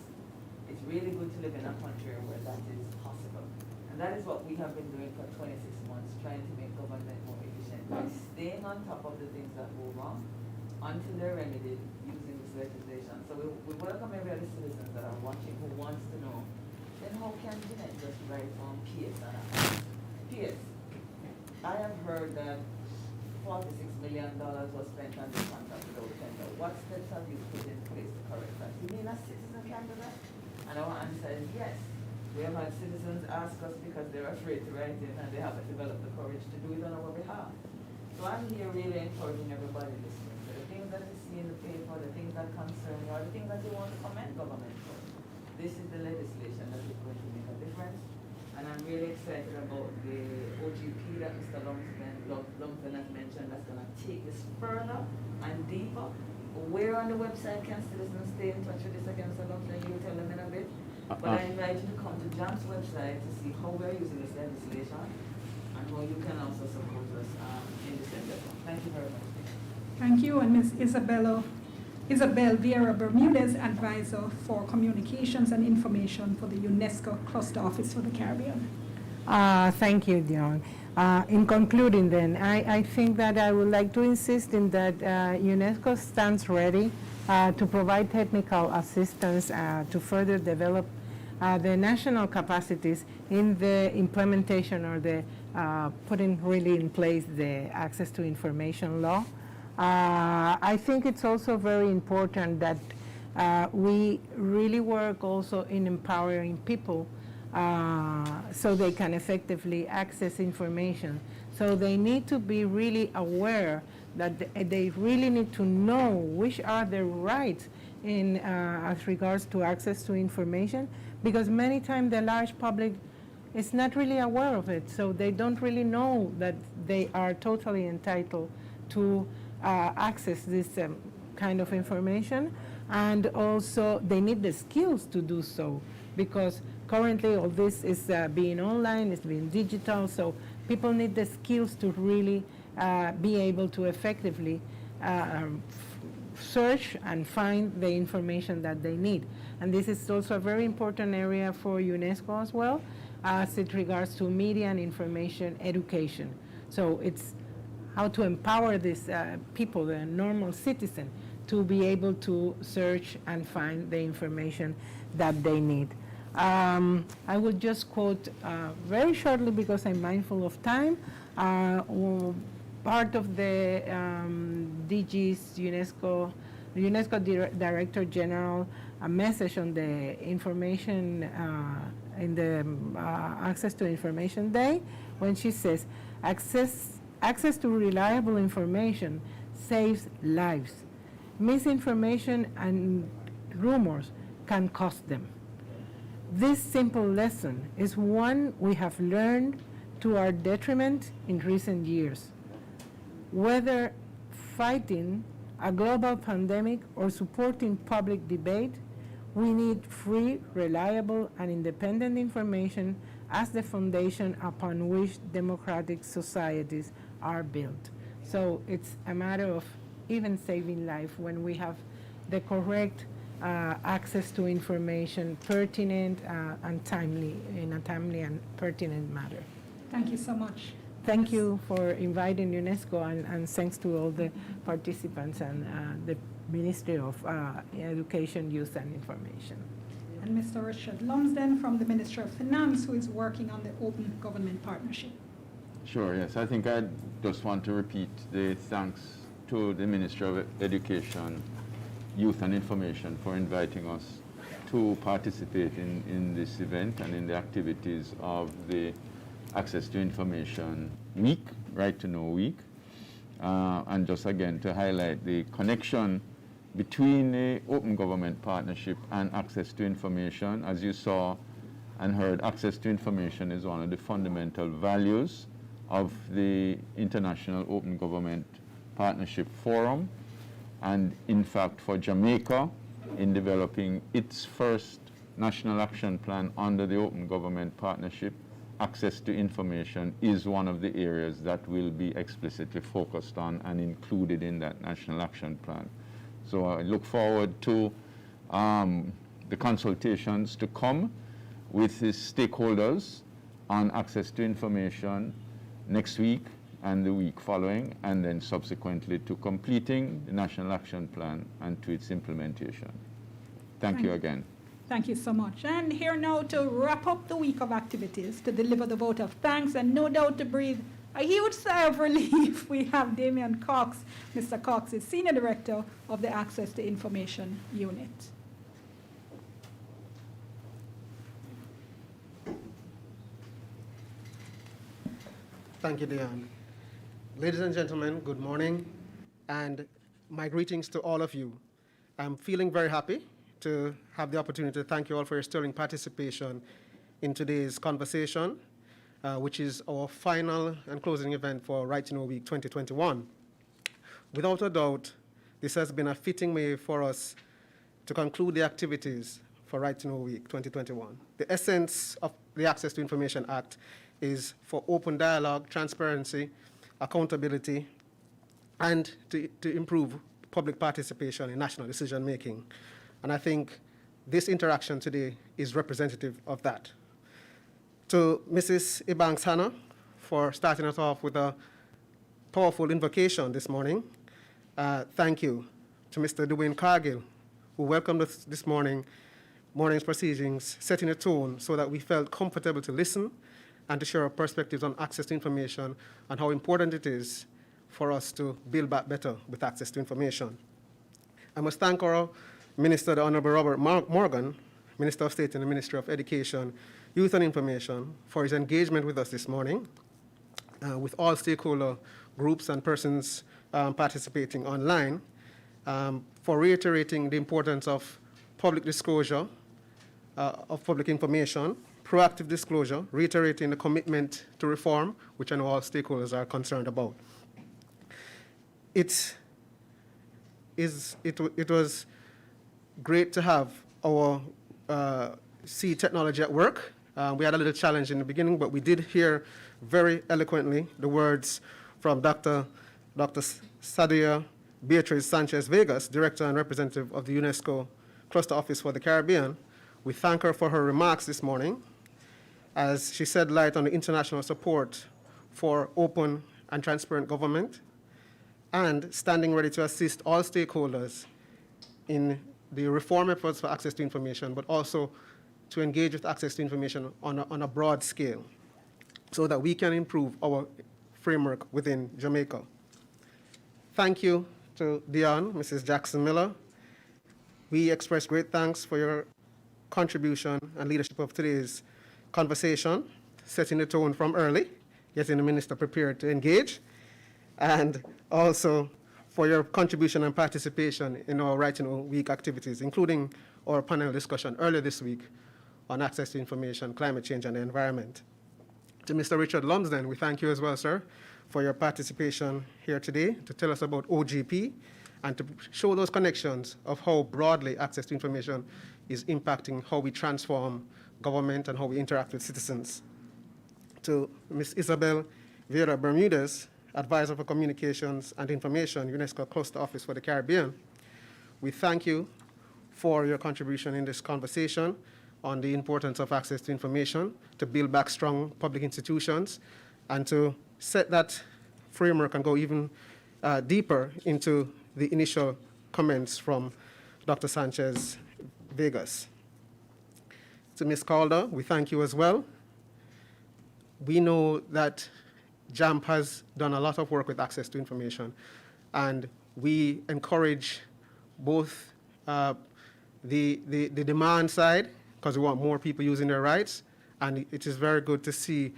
It's really good to live in a country where that is possible. And that is what we have been doing for 26 months, trying to make government more efficient by staying on top of the things that move on until they're remedied using this legislation. So we welcome every other citizen that are watching who wants to know, then how can Jeanette just write on PS? PS, I have heard that $46 million was spent on this contract without tender. What steps have you put in place to correct that? You mean a citizen can do that? And our answer is yes. We have had citizens ask us because they're afraid to write in and they haven't developed the courage to do it on our behalf. So I'm here really encouraging everybody listening. So the things that you see in the paper, the things that concern you, or the things that you want to commend government for, this is the legislation that is going to make a difference. And I'm really excited about the OGP that Mr. Lumsden has mentioned that's going to take this further and deeper. Where on the website can citizens stay in touch with this again, Mr. Lumsden? You tell them in a bit. But I invite you to come to JAM's website to see how we're using this legislation and how you can also support us in this endeavor. Thank you very much. Thank you, and Ms. Isabel Vieira Bermudez, Advisor for Communications and Information for the UNESCO Cluster Office for the Caribbean. Thank you, Dionne. In concluding then, I think that I would like to insist in that UNESCO stands ready to provide technical assistance to further develop the national capacities in the implementation or the putting really in place the access to information law. I think it's also very important that we really work also in empowering people so they can effectively access information. So they need to be really aware that they really need to know which are their rights in as regards to access to information, because many times the large public is not really aware of it, so they don't really know that they are totally entitled to access this kind of information, and also they need the skills to do so, because currently all this is being online, it's being digital, so people need the skills to really be able to effectively search and find the information that they need. And this is also a very important area for UNESCO as well, as it regards to media and information education. So it's how to empower these people, the normal citizen, to be able to search and find the information that they need. I would just quote very shortly, because I'm mindful of time, part of the DG's UNESCO Director General, a message on the information in the Access to Information Day, when she says, access to reliable information saves lives. Misinformation and rumors can cost them. This simple lesson is one we have learned to our detriment in recent years. Whether fighting a global pandemic or supporting public debate, we need free, reliable, and independent information as the foundation upon which democratic societies are built. So it's a matter of even saving life when we have the correct access to information, pertinent and timely, in a timely and pertinent manner. Thank you so much. Thank you for inviting UNESCO, and thanks to all the participants and the Ministry of Education, Youth and Information. And Mr. Richard Lumsden from the Ministry of Finance, who is working on the Open Government Partnership. Sure, yes. I think I just want to repeat the thanks to the Ministry of Education, Youth and Information for inviting us to participate in this event and in the activities of the Access to Information Week, Right to Know Week, and just again to highlight the connection between the Open Government Partnership and Access to Information. As you saw and heard, access to information is one of the fundamental values of the International Open Government Partnership Forum, and in fact for Jamaica, in developing its first National Action Plan under the Open Government Partnership, access to information is one of the areas that will be explicitly focused on and included in that National Action Plan. So I look forward to the consultations to come with the stakeholders on access to information next week and the week following, and then subsequently to completing the National Action Plan and to its implementation. Thank you again. Thank you so much. And here now to wrap up the week of activities, to deliver the vote of thanks and no doubt to breathe a huge sigh of relief, we have Damian Cox. Mr. Cox is Senior Director of the Access to Information Unit. Thank you, Dionne. Ladies and gentlemen, good morning, and my greetings to all of you. I'm feeling very happy to have the opportunity to thank you all for your sterling participation in today's conversation, which is our final and closing event for Right to Know Week 2021. Without a doubt, this has been a fitting way for us to conclude the activities for Right to Know Week 2021. The essence of the Access to Information Act is for open dialogue, transparency, accountability, and to improve public participation in national decision making. And I think this interaction today is representative of that. To Mrs. Ebanks Hannah for starting us off with a powerful invocation this morning. Thank you. To Mr. Dwayne Cargill, who welcomed us this morning's proceedings, setting a tone so that we felt comfortable to listen and to share our perspectives on access to information and how important it is for us to build back better with access to information. I must thank our Minister, the Honorable Robert Morgan, Minister of State in the Ministry of Education, Youth and Information, for his engagement with us this morning, with all stakeholder groups and persons participating online, for reiterating the importance of public disclosure of public information, proactive disclosure, reiterating the commitment to reform, which I know all stakeholders are concerned about. It was great to have our C technology at work. We had a little challenge in the beginning, but we did hear very eloquently the words from Dr. Sadia Beatriz Sanchez Vegas, Director and Representative of the UNESCO Cluster Office for the Caribbean. We thank her for her remarks this morning, as she shed light on the international support for open and transparent government and standing ready to assist all stakeholders in the reform efforts for access to information, but also to engage with access to information on a broad scale so that we can improve our framework within Jamaica. Thank you to Dionne, Mrs. Jackson Miller. We express great thanks for your contribution and leadership of today's conversation, setting the tone from early, getting the minister prepared to engage, and also for your contribution and participation in our Right to Know Week activities, including our panel discussion earlier this week on access to information, climate change, and the environment. To Mr. Richard Lumsden, we thank you as well, sir, for your participation here today to tell us about OGP and to show those connections of how broadly access to information is impacting how we transform government and how we interact with citizens. To Ms. Isabel Vera Bermudez, Advisor for Communications and Information, UNESCO Cluster Office for the Caribbean, we thank you for your contribution in this conversation on the importance of access to information, to build back strong public institutions, and to set that framework and go even deeper into the initial comments from Dr. Sanchez Vegas. To Ms. Calder, we thank you as well. We know that JAMP has done a lot of work with access to information, and we encourage both the demand side, because we want more people using their rights, and it is very good to see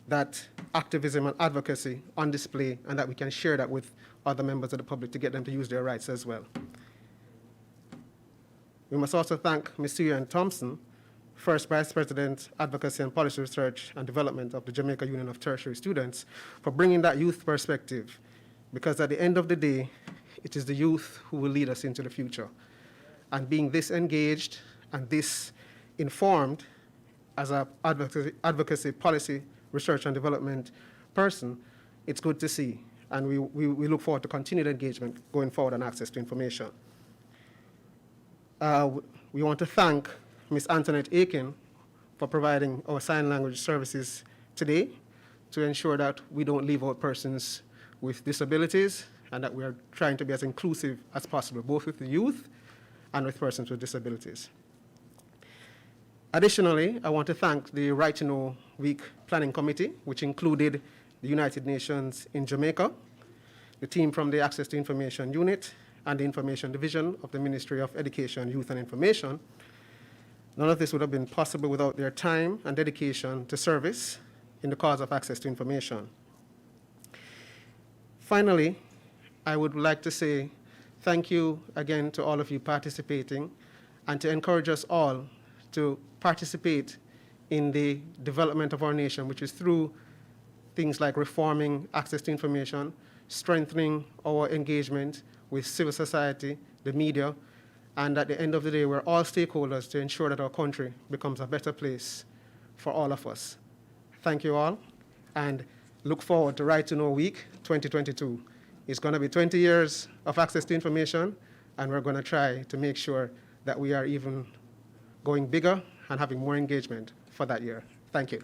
that activism and advocacy on display, and that we can share that with other members of the public to get them to use their rights as well. We must also thank Ms. Sue Thompson, First Vice President, Advocacy and Policy Research and Development of the Jamaica Union of Tertiary Students, for bringing that youth perspective, because at the end of the day, it is the youth who will lead us into the future. And being this engaged and this informed as an advocacy, policy, research and development person, it's good to see. And we look forward to continued engagement going forward on access to information. We want to thank Ms. Antoinette Aiken for providing our sign language services today to ensure that we don't leave out persons with disabilities and that we are trying to be as inclusive as possible, both with the youth and with persons with disabilities. Additionally, I want to thank the Right to Know Week Planning Committee, which included the United Nations in Jamaica, the team from the Access to Information Unit, and the Information Division of the Ministry of Education, Youth and Information. None of this would have been possible without their time and dedication to service in the cause of access to information. Finally, I would like to say thank you again to all of you participating and to encourage us all to participate in the development of our nation, which is through things like reforming access to information, strengthening our engagement with civil society, the media, and at the end of the day, we're all stakeholders to ensure that our country becomes a better place for all of us. Thank you all, and look forward to Right to Know Week 2022. It's going to be 20 years of access to information, and we're going to try to make sure that we are even going bigger and having more engagement for that year. Thank you.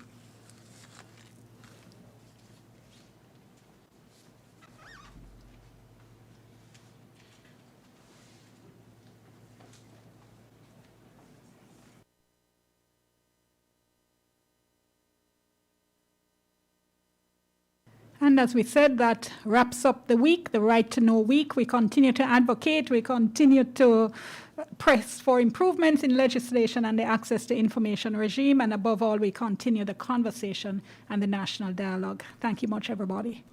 And as we said, that wraps up the week, the Right to Know Week. We continue to advocate, we continue to press for improvements in legislation and the access to information regime, and above all, we continue the conversation and the national dialogue. Thank you much, everybody.